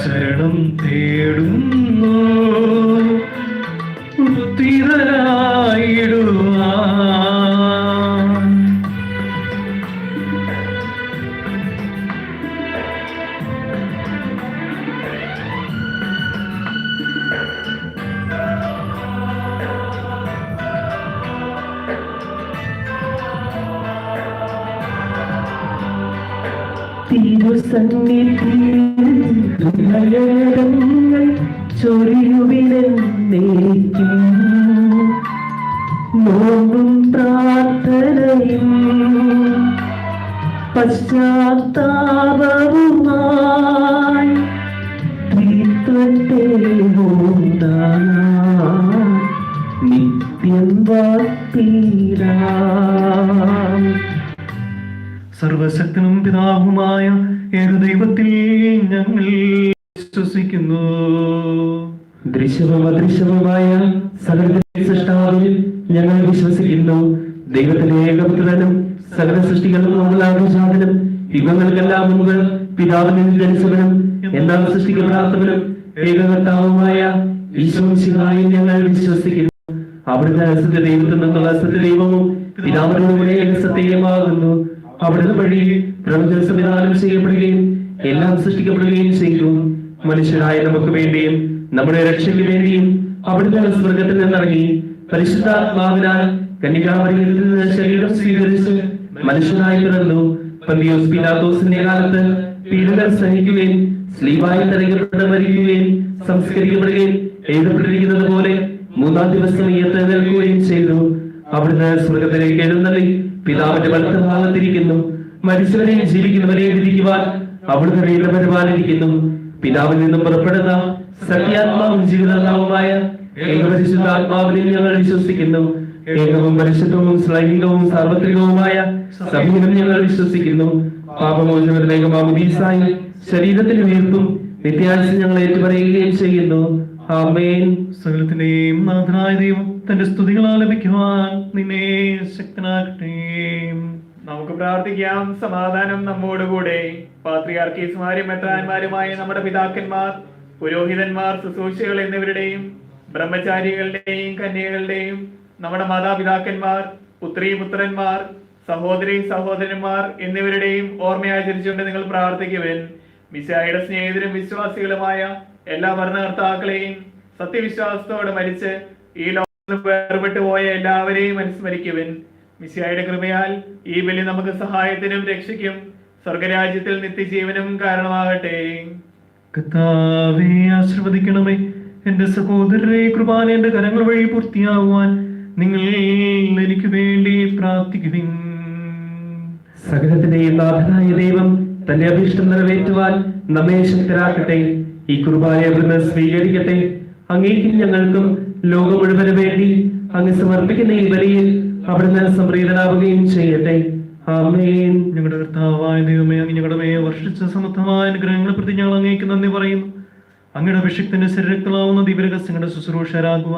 ശരണം തേടുന്നു. ഉത്തിരരായിടുവാൻ തിരുസന്നിധികൾ ചൊരിയുവിനെന്നേക്കും നോമ്പും പ്രാർത്ഥനയും പശ്ചാത്താപവുമായി ത്രിത്വത്തെ നിത്യം വാഴ്ത്തിടാം. സർവശക്തനും പിതാവുമായ ഏകദൈവത്തിൽ ഞങ്ങൾ വിശ്വസിക്കുന്നു. ദൃശ്യവും അദൃശ്യവുമായ സകല സൃഷ്ടാവിൽ ഞങ്ങൾ വിശ്വസിക്കുന്നു. ദൈവത്തിന്റെ ഏകപുത്രനും സകല സൃഷ്ടികളും നമ്മളാകശാദനും യുഗങ്ങൾക്കെല്ലാം മുമ്പ് പിതാവിൽ നിന്ന് ജനിച്ചവനും എന്നാൽ സൃഷ്ടിക്കപ്പെടാത്തവനും ഏകകർത്താവുമായ ഈശോമിശിഹായിൽ ഞങ്ങൾ വിശ്വസിക്കുന്നു. അവിടുന്ന് അസത്യ ദൈവത്തിൽ നിന്നുള്ള അസത്യ ദൈവവും പിതാവിനോടുകൂടെ സത്യമാകുന്നു. അവിടുന്ന് വഴി പ്രപഞ്ച സംവിധാനം ചെയ്യപ്പെടുകയും എല്ലാം സൃഷ്ടിക്കപ്പെടുകയും ചെയ്തു. മനുഷ്യരായ നമുക്ക് വേണ്ടിയും നമ്മുടെ രക്ഷയ്ക്ക് വേണ്ടിയും അവിടുന്ന് സ്വർഗത്തിൽ നിന്നിറങ്ങി പരിശുദ്ധാത്മാവിനാൽ കന്യകാമറിയത്തിൽ നിന്ന് ശരീരം സ്വീകരിച്ച് മനുഷ്യനായി പിറന്നു. പന്തിയോസ് പീലാത്തോസിന്റെ കാലത്ത് പീഡകൾ സഹിക്കുകയും സ്ലീബായി തടയപ്പെട്ട് മരിക്കുകയും സംസ്കരിക്കപ്പെടുകയും എഴുതപ്പെട്ടിരിക്കുന്നത് പോലെ മൂന്നാം ദിവസം ഉയർത്തെഴുന്നേൽക്കുകയും ചെയ്തു. അവിടുന്ന് സ്വർഗത്തിലേക്ക് എഴുന്നള്ളി പിതാവിന്റെ വലത്തുഭാഗത്തിരിക്കുന്നു. മരിച്ചവരെയും ജീവിക്കുന്നവരെയും വിധിക്കുവാൻ അവിടുന്ന് വീണ്ടും പരിപാലിരിക്കുന്നു. പിതാവിൽ നിന്നും പുറപ്പെടുന്ന സത്യാത്മാവും ജീവിതാത്മാവുമായ ഏകപരിശുദ്ധാത്മാവിനെ ഞങ്ങൾ വിശ്വസിക്കുന്നു. ഏകവും പരിശുദ്ധവും ശ്ലൈംഗികവും സാർവത്രികവുമായ സഭയിലും ഞങ്ങൾ വിശ്വസിക്കുന്നു. പാപമോചനത്തിലേക്കുമായി ശരീരത്തിന് വീർപ്പും നിത്യാശം ഞങ്ങൾ ഏറ്റുപറയുകയും ചെയ്യുന്നു. ആമേൻ. സകലത്തിന്റെയും നാഥനായ ദൈവം തന്റെ സ്തുതികൾ ആലപിക്കുവാൻ നിന്നെ ശക്തനാക്കട്ടെ. നമുക്ക് പ്രാർത്ഥിക്കാം. സമാധാനം നമ്മോടുകൂടെ. പാത്രിയാർക്കീസുമാരും മെത്രാന്മാരുമായ നമ്മുടെ പിതാക്കന്മാർ, പുരോഹിതന്മാർ, ശുശ്രൂഷകൾ എന്നിവരുടെയും ബ്രഹ്മചാരികളുടെയും കന്യകളുടെയും നമ്മുടെ മാതാപിതാക്കന്മാർ, പുത്രീ പുത്രന്മാർ, സഹോദരി സഹോദരന്മാർ എന്നിവരുടെയും ഓർമ്മയാചരിച്ചുകൊണ്ട് നിങ്ങൾ പ്രാർത്ഥിക്കുവിൻ. മിശിഹായുടെ സ്നേഹിതരും വിശ്വാസികളുമായ എല്ലാ ഭരണകർത്താക്കളെയും സത്യവിശ്വാസത്തോടെ മരിച്ച് ഈ ലോകത്ത് വേർപെട്ടു പോയ എല്ലാവരെയും അനുസ്മരിക്കുവിൻ. മിശിഹായുടെ കൃപയാൽ ഈ ബലി നമുക്ക് സഹായത്തിനും രക്ഷയ്ക്കും സ്വർഗരാജ്യത്തിൽ നിത്യജീവനും കാരണമാകട്ടെ. കർത്താവേ, ആശീർവദിക്കണമേ. എന്റെ സഹോദരരെ, കൃപാന എന്റെ കരങ്ങൾ വഴി പൂർത്തിയാകുവാൻ നിങ്ങൾ എനിക്ക് വേണ്ടി പ്രാർത്ഥിക്കുവിൻ. സകലത്തിന്റെയും നാഥനായ ദൈവം തന്റെ അഭീഷ്ടം നിറവേറ്റുവാൻ നമ്മെ ശക്തരാക്കട്ടെ. ഈ കുർബാനയെ അവിടുന്ന് സ്വീകരിക്കട്ടെ. അങ്ങേക്കും ഞങ്ങൾക്കും ലോകം മുഴുവന് വേണ്ടി അങ്ങ് സമർപ്പിക്കുന്ന ഈ ബലിയിൽ അവിടുന്ന് സംപ്രീതനാവുകയും ചെയ്യട്ടെ. ആമേൻ. ഞങ്ങളുടെ കർത്താവായ ദൈവമേ, അങ്ങ് ഞങ്ങളുടെ മേൽ വർഷിച്ച സമർത്ഥമായ അനുഗ്രഹങ്ങളെ പ്രതി ഞങ്ങൾ അങ്ങേക്ക് നന്ദി പറയുന്നു. അങ്ങയുടെ അഭിഷിക്തന്റെ ശരീരത്തിലാവുന്ന ദിവ്യരഹസ്യങ്ങളുടെ ശുശ്രൂഷരാകുക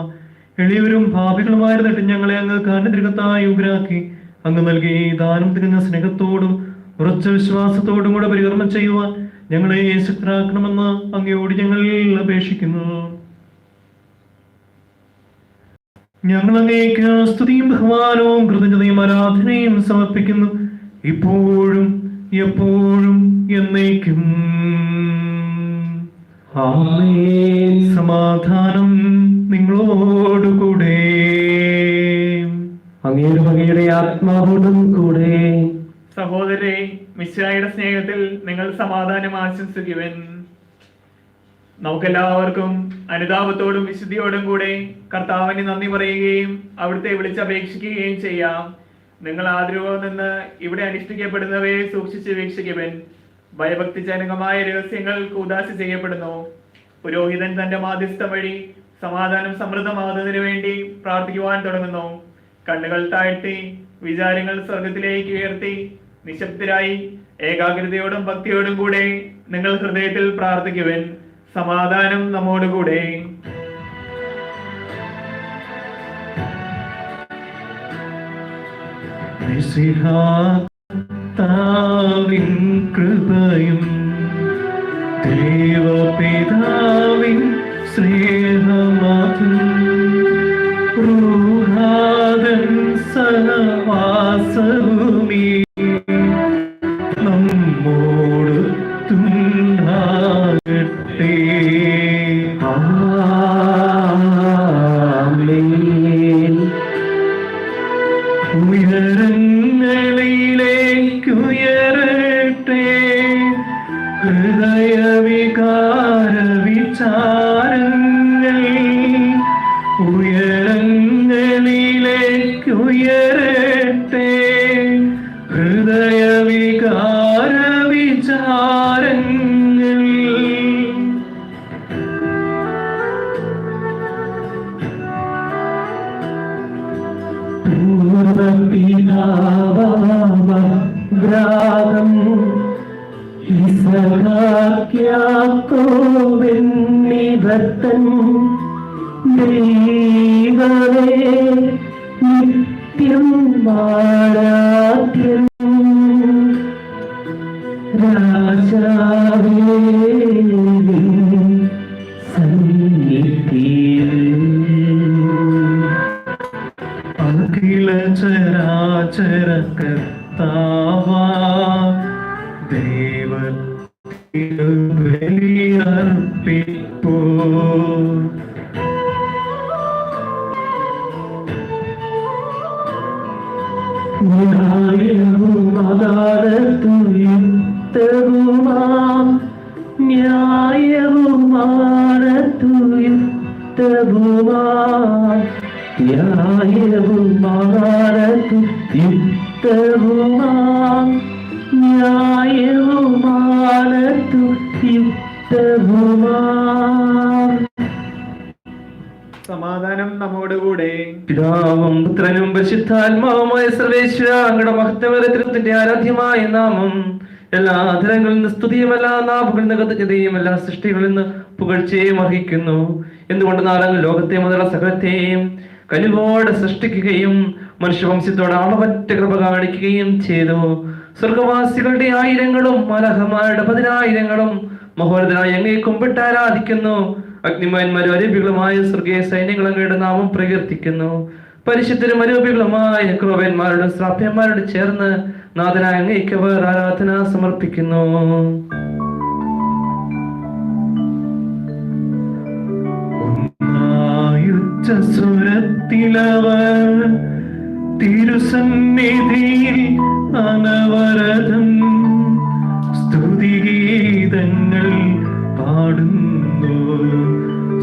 എളിയവരും ഭാവികളുമായിരുന്നിട്ട് ഞങ്ങളെ അങ്ങ് കാരണത്തിരികത്തായി ഉഗ്രാക്കി അങ്ങ് നൽകി ദാനം തിരിഞ്ഞ സ്നേഹത്തോടും ഉറച്ച വിശ്വാസത്തോടും കൂടെ പരികർമ്മം ചെയ്യുവാൻ ഞങ്ങളെ ശക്തരാക്കണമെന്ന് അങ്ങയോട് ഞങ്ങൾ അപേക്ഷിക്കുന്നു. ഞങ്ങൾ അങ്ങേക്ക് സ്തുതിയും ബഹുമാനവും കൃതജ്ഞതയും ആരാധനയും സമർപ്പിക്കുന്നു, ഇപ്പോഴും എപ്പോഴും എന്നേക്കും. ആമേൻ. സമാധാനം നിങ്ങളോടുകൂടെ. അങ്ങയുടെ ആത്മാവോടും കൂടെ. സഹോദരരെ, മിശിഹായുടെ സ്നേഹത്തിൽ നിങ്ങൾ സമാധാനം ആശംസിക്കുവിൻ. നമുക്കെല്ലാവർക്കും അനുതാപത്തോടും വിശുദ്ധിയോടും കൂടെ കർത്താവിന് നന്ദി പറയുകയും അവിടുത്തെ വിളിച്ചപേക്ഷിക്കുകയും ചെയ്യാം. നിങ്ങൾ ആദരവോ നിന്ന് ഇവിടെ അനുഷ്ഠിക്കപ്പെടുന്നവയെ സൂക്ഷിച്ച് വീക്ഷിക്കുവൻ. ഭയഭക്തിജനകമായ രഹസ്യങ്ങൾ ഉദാസി ചെയ്യപ്പെടുന്നു. പുരോഹിതൻ തന്റെ മാധ്യസ്ഥം വഴി സമാധാനം സമൃദ്ധമാകുന്നതിനു വേണ്ടി പ്രാർത്ഥിക്കുവാൻ തുടങ്ങുന്നു. കണ്ണുകൾ താഴ്ത്തി വിചാരങ്ങൾ സ്വർഗത്തിലേക്ക് ഉയർത്തി നിശബ്ദരായി ഏകാഗ്രതയോടും ഭക്തിയോടും കൂടെ നിങ്ങൾ ഹൃദയത്തിൽ പ്രാർത്ഥിക്കുവൻ. സമാധാനം നമ്മോടുകൂടെ. താവിൻ കൃപയും ദേവപിതാവിൻ സ്നേഹമാകും റൂഹാദൻ സഹവാസഭൂമി നമ്മോട് തുണ്ടാകട്ടെ. ആമേൻ. ഉയരങ്ങളിലേക്കുയരട്ടെ ഹൃദയവികാര വിചാരങ്ങൾ. ഉയരങ്ങളിലേക്കുയരട്ടെ ഹൃദയവികാര വിചാരങ്ങൾ. പൂർവപിതാവാബ്രാഹം യാക്കോബെന്നിവർത്തൻ ദൈവമേ നിത്യം ആരാധ്യൻ. രാജാവേ സന്നിധിയിൽ അഖില ചരാചര കർത്താവാ ദൈവത്തിനു ബലിയർപ്പിപ്പൂ. ന്യായവും അദാലത്തുയുക്തവുമാം ന്യായവും ആനത്തുയുക്തവുമാം ന്യായവും ആനത്തുയുക്തവുമാം ന്യായവും ആനത്തുയുക്തവുമാം. സമാധാനം നമ്മോടുകൂടെ. പിതാവും പുത്രനും പരിശുദ്ധാത്മാവുമായ സർവേശ്വര അങ്ങയുടെ മഹത്വമേറിയ തിരുത്തിന്റെ ആരാധ്യമായ നാമം എല്ലാ അധരങ്ങളിൽ നിന്ന് സ്തുതിയും എല്ലാ നാവുകളിൽ നിന്ന് കൃതജ്ഞതയും എല്ലാ സൃഷ്ടികളിൽ നിന്ന് പുകഴ്ചയും അർഹിക്കുന്നു. എന്തുകൊണ്ട് നാളെ ലോകത്തെ മുതലുള്ള സകലത്തെയും കനിവോടെ സൃഷ്ടിക്കുകയും മനുഷ്യവംശത്തോട് അളവറ്റ കൃപ കാണിക്കുകയും ചെയ്തു. സ്വർഗവാസികളുടെ ആയിരങ്ങളും മലഹമാരുടെ 10,000ങ്ങളും മഹോന്നതനായ അങ്ങയെ കുമ്പിട്ട് ആരാധിക്കുന്നു. അഗ്നിമാന്മാരും അരൂപികളുമായ സ്വർഗീയ സൈന്യങ്ങൾ അങ്ങയുടെ നാമം പ്രകീർത്തിക്കുന്നു. പരിശുദ്ധരും അരൂപികളുമായ ക്രോവന്മാരോടും ശ്രാപ്യന്മാരോടും ചേർന്ന് നാഥനായ അങ്ങേക്ക് അവർ ആരാധന സമർപ്പിക്കുന്നു. സ്വരത്തിലവർ തിരുസന്നിധിയിൽ അനവരതം സ്തുതിഗീതങ്ങൾ പാടുന്നു.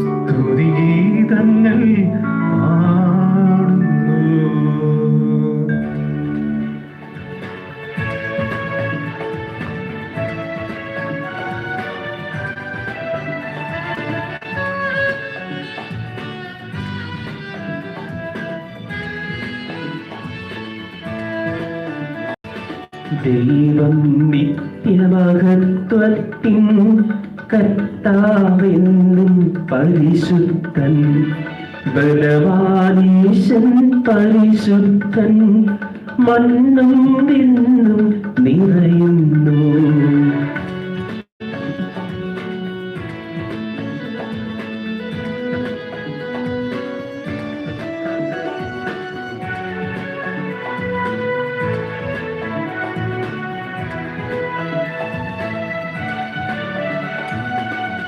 സ്തുതിഗീതങ്ങൾ പാടുന്നു. ദൈവം നിത്യമഹത്വത്തിൻ കർത്താവെന്നും പരിശുദ്ധൻ ബലവാനീശൻ പരിശുദ്ധൻ മണ്ണും വിണ്ണും നിറയുന്നു.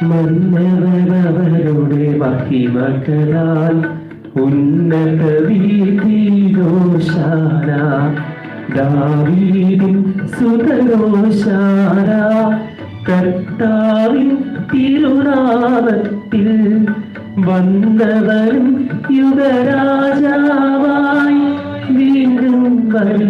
മന്നവരവരുടെ മഹിമകളാൽ ഉന്നത വീതിരോഷാന ദാവീദിൻ സുതരോഷാന കർത്താവിൻ തിരുനാമത്തിൽ വന്നവരും യുഗരാജാവായി വീണ്ടും വരും.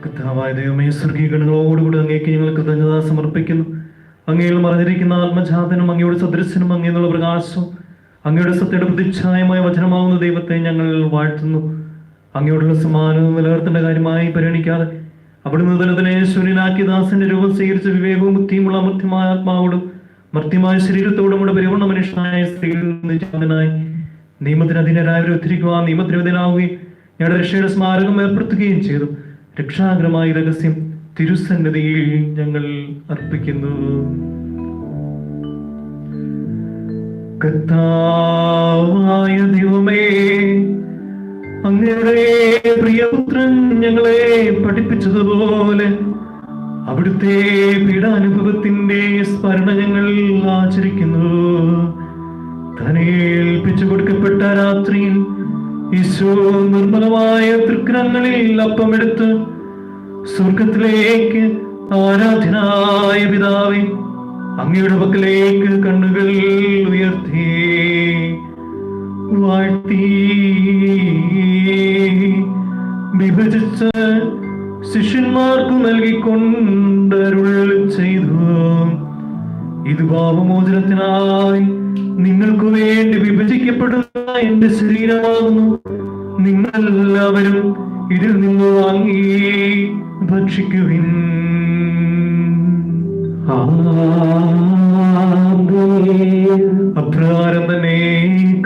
കർത്താവായ ദൈവമേ, സ്വർഗീയഗണങ്ങളോടുകൂടി അങ്ങേക്ക് ഞങ്ങൾ കൃതജ്ഞത സമർപ്പിക്കുന്നു. അങ്ങയിൽ മറഞ്ഞിരിക്കുന്ന ആത്മജാതനും അങ്ങയുടെ സദൃശനും അങ്ങേന്നുള്ള പ്രകാശവും അങ്ങയുടെ സത്യയുടെ പ്രതിച്ഛായമായ വചനമാവുന്ന ദൈവത്തെ ഞങ്ങൾ വാഴ്ത്തുന്നു. അങ്ങയോടുള്ള സമാനവും നിലനിർത്തേണ്ട കാര്യമായി പരിഗണിക്കാതെ അവിടുന്ന് തന്നെ ശൂന്യനാക്കിയ ദാസന്റെ രൂപം സ്വീകരിച്ച വിവേകവും ബുദ്ധിയുമുള്ള അമർത്യമായ ആത്മാവോടും മർത്യമായ ശരീരത്തോടും കൂടെ പരിപൂർണ്ണ മനുഷ്യനായ സ്ത്രീനായി നിയമത്തിന് അധീനരായവരെ ഉദ്ധരിക്കുവാൻ നിയമദ്രവ്യനാവുകയും ഞങ്ങളുടെ രക്ഷയുടെ സ്മാരകം ഏർപ്പെടുത്തുകയും ചെയ്തു. രക്ഷാകരമായ രഹസ്യം തിരുസന്നിധിയിൽ ഞങ്ങൾ അർപ്പിക്കുന്നു. കർത്താവായ ദൈവമേ, അങ്ങയുടെ പ്രിയപുത്രൻ ഞങ്ങളെ പഠിപ്പിച്ചതുപോലെ അവിടുത്തെ പീഡാനുഭവത്തിന്റെ സ്മരണ ഞങ്ങൾ ആചരിക്കുന്നു. തന്നെ ഏൽപ്പിച്ചു കൊടുക്കപ്പെട്ട രാത്രിയിൽ ഈശോ നിർമ്മലമായ തൃക്കരങ്ങളിൽ അപ്പമെടുത്ത് സ്വർഗത്തിലേക്ക് ആരാധനായ പിതാവേ, അങ്ങയുടെ പക്കലേക്ക് കണ്ണുകൾ ഉയർത്തി വാഴ്ത്തി വിഭജിച്ച് ശിഷ്യന്മാർക്ക് നൽകിക്കൊണ്ടരുൾ ചെയ്തു. ഇത് പാപമോചനത്തിനായി നിങ്ങൾക്ക് വേണ്ടി വിഭജിക്കപ്പെടുന്ന എന്റെ ശരീരമാകുന്നു. നിങ്ങളെല്ലാവരും ഇതിൽ നിന്ന് വാങ്ങി ഭക്ഷിക്കുവിൻ. അപ്രകാരം തന്നെ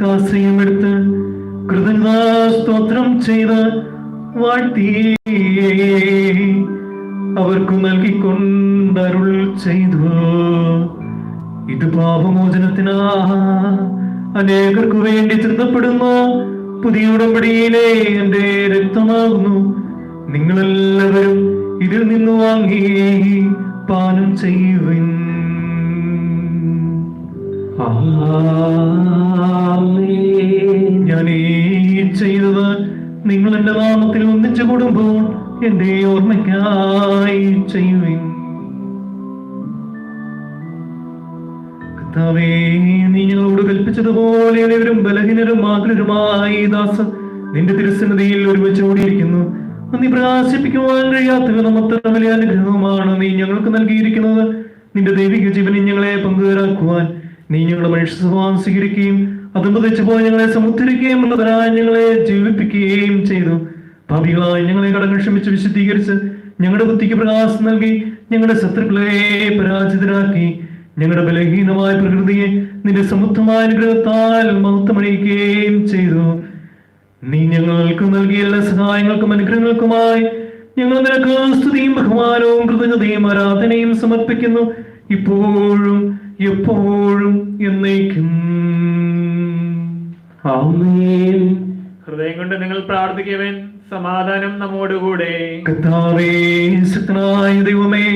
കാസയുമെടുത്ത് കൃതജ്ഞതാസ്തോത്രം ചെയ്ത് വാഴ്ത്തി അവർക്ക് നൽകിക്കൊണ്ടരുൾ ചെയ്തു. ഇത് പാപമോചനത്തിനാ അനേകർക്ക് വേണ്ടി ചിന്തപ്പെടുന്ന പുതിയ ഉടമ്പടിയിലെ എന്റെ രക്തമാകുന്നു. നിങ്ങളെല്ലാവരും ഇതിൽ നിന്ന് വാങ്ങി പാനം ചെയ്യുവിൻ. ഞാൻ ഈ ചെയ്തത് നിങ്ങൾ എന്റെ നാമത്തിൽ ഒന്നിച്ചു കൂടുമ്പോൾ എന്റെ ഓർമ്മയ്ക്കായി ചെയ്യുവിൻ. കർത്താവേ, നീ ഞങ്ങളോട് കൽപ്പിച്ചതുപോലെ ഏവരും ബലഹീനരും ആകുലരുമായി ദാസ നിന്റെ തിരുസന്നിധിയിൽ ഒരുമിച്ച് ഓടിയിരിക്കുന്നു. നീ പ്രകാശിപ്പിക്കുവാൻ കഴിയാത്ത വിധമത്ര വലിയ അനുഗ്രഹമാണ് നീ ഞങ്ങൾക്ക് നൽകിയിരിക്കുന്നത്. നിന്റെ ദൈവിക ജീവനിൽ ഞങ്ങളെ പങ്കുകാരാക്കുവാൻ നീ ഞങ്ങളുടെ മനുഷ്യ സ്വഭാവം സ്വീകരിക്കുകയും അതുമ്പതിച്ചു പോയി ഞങ്ങളെ സമുദ്ധരിക്കുകയും ഉള്ളവരായി ഞങ്ങളെ ജീവിപ്പിക്കുകയും ചെയ്തു. പാപികളായി ഞങ്ങളെ കടങ്ങൾ ക്ഷമിച്ച് വിശുദ്ധീകരിച്ച് ഞങ്ങളുടെ ബുദ്ധിക്ക് പ്രകാശം നൽകി ഞങ്ങളുടെ ശത്രുക്കളെ പരാജിതരാക്കി ഞങ്ങളുടെ ബലഹീനമായ പ്രകൃതിയെ നിന്റെ സമുദ്ധമായ അനുഗ്രഹത്താൽ മഹത്വമണിയിക്കുകയും ചെയ്തു. നീ ഞങ്ങൾക്ക് നൽകിയ എല്ലാ സഹായങ്ങൾക്കും അനുഗ്രഹങ്ങൾക്കുമായി ഞങ്ങൾ നിനക്ക് സ്തുതിയും ബഹുമാനവും കൃതജ്ഞതയും ആരാധനയും സമർപ്പിക്കുന്നു, ഇപ്പോഴും എപ്പോഴും എന്നേക്കും. ആമേൻ. ഹൃദയം കൊണ്ട് നിങ്ങൾ പ്രാർത്ഥിക്കുവിൻ. സമാധാനം നമ്മോടുകൂടെ. കർത്താവേ, ശക്തനായ ദൈവമേ,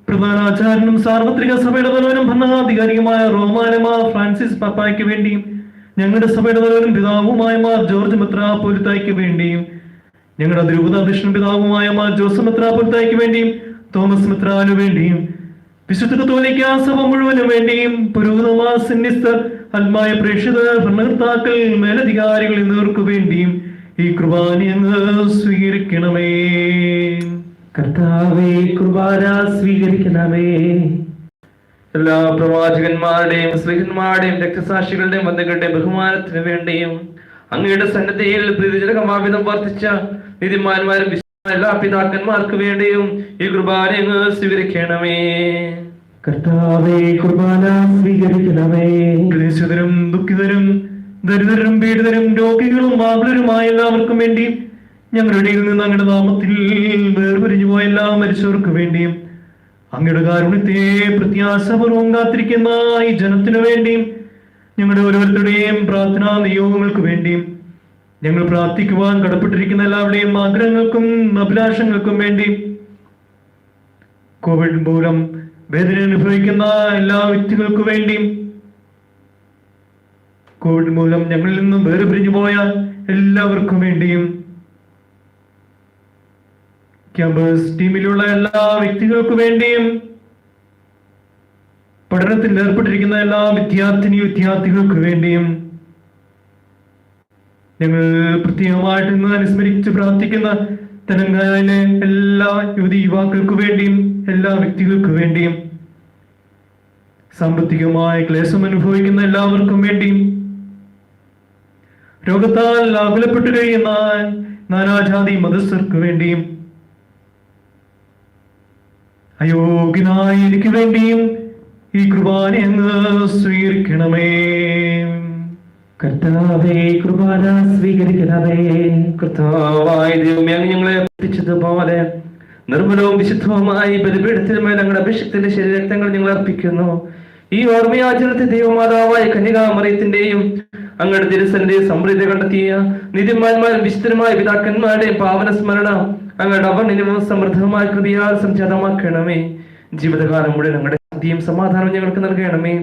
പ്രധാനാചാര്യനും സാർവത്രിക സഭയുടെ തലവനും ഭരണാധികാരിയുമായ റോമാനമാർ ഫ്രാൻസിസ് പാപ്പായ്ക്ക് വേണ്ടിയും ഞങ്ങളുടെ സഭയുടെ തലവനും പിതാവുമായ മാർ ജോർജ് മെത്രാപ്പൊലീത്തായ്ക്ക് വേണ്ടിയും ഞങ്ങളുടെ അതിരൂപതാധ്യക്ഷൻ പിതാവുമായ മാർ ജോസഫ് മെത്രാപ്പൊലീത്തായ്ക്ക് വേണ്ടിയും തോമസ് മെത്രാനു വേണ്ടിയും വിശുദ്ധ കത്തോലിക്കാ സഭ മുഴുവനും വേണ്ടിയും പുരോഹിതന്മാർ, സന്യസ്തർ, ആത്മായ പ്രേക്ഷിതർ, ഭരണകർത്താക്കൾ, മേലധികാരികൾ എന്നിവർക്ക് വേണ്ടിയും ഈ കുർബാന അങ്ങ് സ്വീകരിക്കണമേ. കർത്താവേ, കുർബാന സ്വീകരിക്കണമേ. എല്ലാ പ്രവാചകന്മാരുടെയും സ്ത്രീഹന്മാരുടെയും രക്തസാക്ഷികളുടെയും ബന്ധുക്കളുടെയും ബഹുമാനത്തിന് വേണ്ടിയും അങ്ങയുടെ സന്നദ്ധയിൽ പ്രീതിജനകമാവിധം വർദ്ധിച്ച നീതിമാന്മാരും എല്ലാ പിതാക്കന്മാർക്ക് വേണ്ടിയും ഈ കുർബാന അങ്ങ് സ്വീകരിക്കണമേ. കർത്താവേ, കുർബാന സ്വീകരിക്കണമേ. ക്ലേശിതരും ദുഃഖിതരും ദരിദ്രരും പീഡിതരും രോഗികളും ആകുലരുമായ എല്ലാവർക്കും വേണ്ടിയും ഞങ്ങളുടെ ഇടയിൽ നിന്ന് അങ്ങയുടെ നാമത്തിൽ വേർപിരിഞ്ഞു പോയ എല്ലാ മരിച്ചവർക്ക് വേണ്ടിയും അങ്ങയുടെ കാരുണ്യത്തെ പ്രത്യാശപൂർവം കാത്തിരിക്കുന്ന ഈ ജനത്തിനു വേണ്ടിയും ഞങ്ങളുടെ ഓരോരുത്തരുടെയും പ്രാർത്ഥനാ നിയോഗങ്ങൾക്ക് വേണ്ടിയും ഞങ്ങൾ പ്രാർത്ഥിക്കുവാൻ കടപ്പെട്ടിരിക്കുന്ന എല്ലാവരുടെയും ആഗ്രഹങ്ങൾക്കും അഭിലാഷങ്ങൾക്കും വേണ്ടി കോവിഡ് മൂലം വേദന അനുഭവിക്കുന്ന എല്ലാ വ്യക്തികൾക്കു വേണ്ടിയും കോവിഡ് മൂലം ഞങ്ങളിൽ നിന്നും വേർപിരിഞ്ഞു പോയ എല്ലാവർക്കും വേണ്ടിയും ക്യാമ്പസ് ടീമിലുള്ള എല്ലാ വ്യക്തികൾക്കു വേണ്ടിയും പഠനത്തിൽ ഏർപ്പെട്ടിരിക്കുന്ന എല്ലാ വിദ്യാർത്ഥികൾക്ക് വേണ്ടിയും ഞങ്ങൾ പ്രത്യേകമായിട്ട് ഇന്ന് അനുസ്മരിച്ച് പ്രാർത്ഥിക്കുന്ന തെലങ്കാനയിലെ എല്ലാ യുവാക്കൾക്ക് വേണ്ടിയും എല്ലാ വ്യക്തികൾക്ക് വേണ്ടിയും സാമ്പത്തികമായ ക്ലേശം അനുഭവിക്കുന്ന എല്ലാവർക്കും വേണ്ടിയും രോഗത്താൽ ആകുലപ്പെട്ടു കഴിയുന്ന നാനാജാതി മതസ്ഥർക്ക് വേണ്ടിയും അയോഗ്യനായ എനിക്ക് വേണ്ടിയും ഈ കുർബാന അങ്ങ് സ്വീകരിക്കണമേ. കർത്താവേ, കുർബാന സ്വീകരിക്കണമേ. കർത്താവായ ദൈവമേ, അങ്ങ് ഞങ്ങളെ അർപ്പിച്ചതുപോലെ നിർമ്മലവും വിശുദ്ധവുമായി ബലിപീഠത്തിന്മേൽ ഞങ്ങളുടെ അഭിഷേകത്തിന്റെ ശരീരരക്തങ്ങൾ ഞങ്ങൾ അർപ്പിക്കുന്നു. ഈ ഓർമ്മയാചരണത്തെ ദൈവമാതാവായ കന്യകാമറിയത്തിന്റെയും അങ്ങയുടെ തിരുസന്റെയും സമൃദ്ധി കണ്ടെത്തിയ നിത്യന്മാന്മാരും വിശുദ്ധരുമായ പിതാക്കന്മാരുടെയും പാവന സ്മരണ അങ്ങയുടെ അവർണിനും സമൃദ്ധമായ കൃതിയാൽ സംജാതമാക്കണമേ. ജീവിതകാലം മുഴുവൻ ഞങ്ങളുടെ ശാന്തിയും സമാധാനവും ഞങ്ങൾക്ക് നൽകണമേ.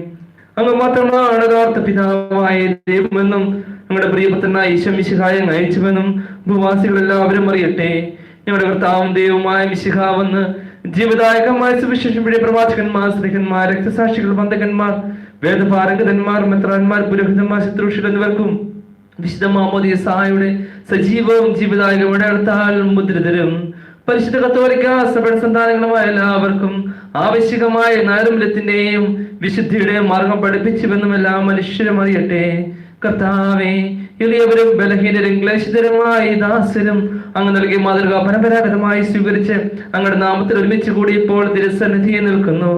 അങ്ങ് മാത്രമാണ് യഥാർത്ഥ പിതാവായ ദൈവമെന്നും ഞങ്ങളുടെ പ്രിയപുത്രനായ ഈശോ മിശിഹായെ അയച്ചുവെന്നും ഭൂവാസികളെല്ലാവരും അറിയട്ടെ. ഞങ്ങളുടെ കർത്താവും ദൈവമായ മിശിഹാവെന്ന് ജീവദായകമായ സുവിശേഷം വഴി പ്രവാചകന്മാർ, സ്ത്രീഹന്മാർ, രക്തസാക്ഷികൾ, ബന്ധകന്മാർ, വേദപാരംഗതന്മാർ, മെത്രാന്മാർ, പുരോഹിതന്മാർ, ശുശ്രൂഷകർ എന്നിവർക്കും വിശുദ്ധ മാമോദീസായുടെ സജീവവും ജീവദായകവും ഇടത്താൽ മുദ്രിതരും പരിശുദ്ധ കത്തോലിക്ക സഭയുടെ സന്താനങ്ങളുമായ എല്ലാവർക്കും ആവശ്യകമായ നൈർമല്യത്തിന്റെയും വിശുദ്ധിയുടെയും മാർഗം പഠിപ്പിച്ചുവെന്നും എല്ലാ മനുഷ്യരും അറിയട്ടെ. കർത്താവേ, എളിയവരും ബലഹീനരും ക്ലേശിതരുമായ ദാസരും അങ്ങ് നൽകിയ മാതൃക പരമ്പരാഗതമായി സ്വീകരിച്ച് അങ്ങയുടെ നാമത്തിൽ ഒരുമിച്ച് കൂടി ഇപ്പോൾ തിരുസന്നിധിയിൽ നിൽക്കുന്നു.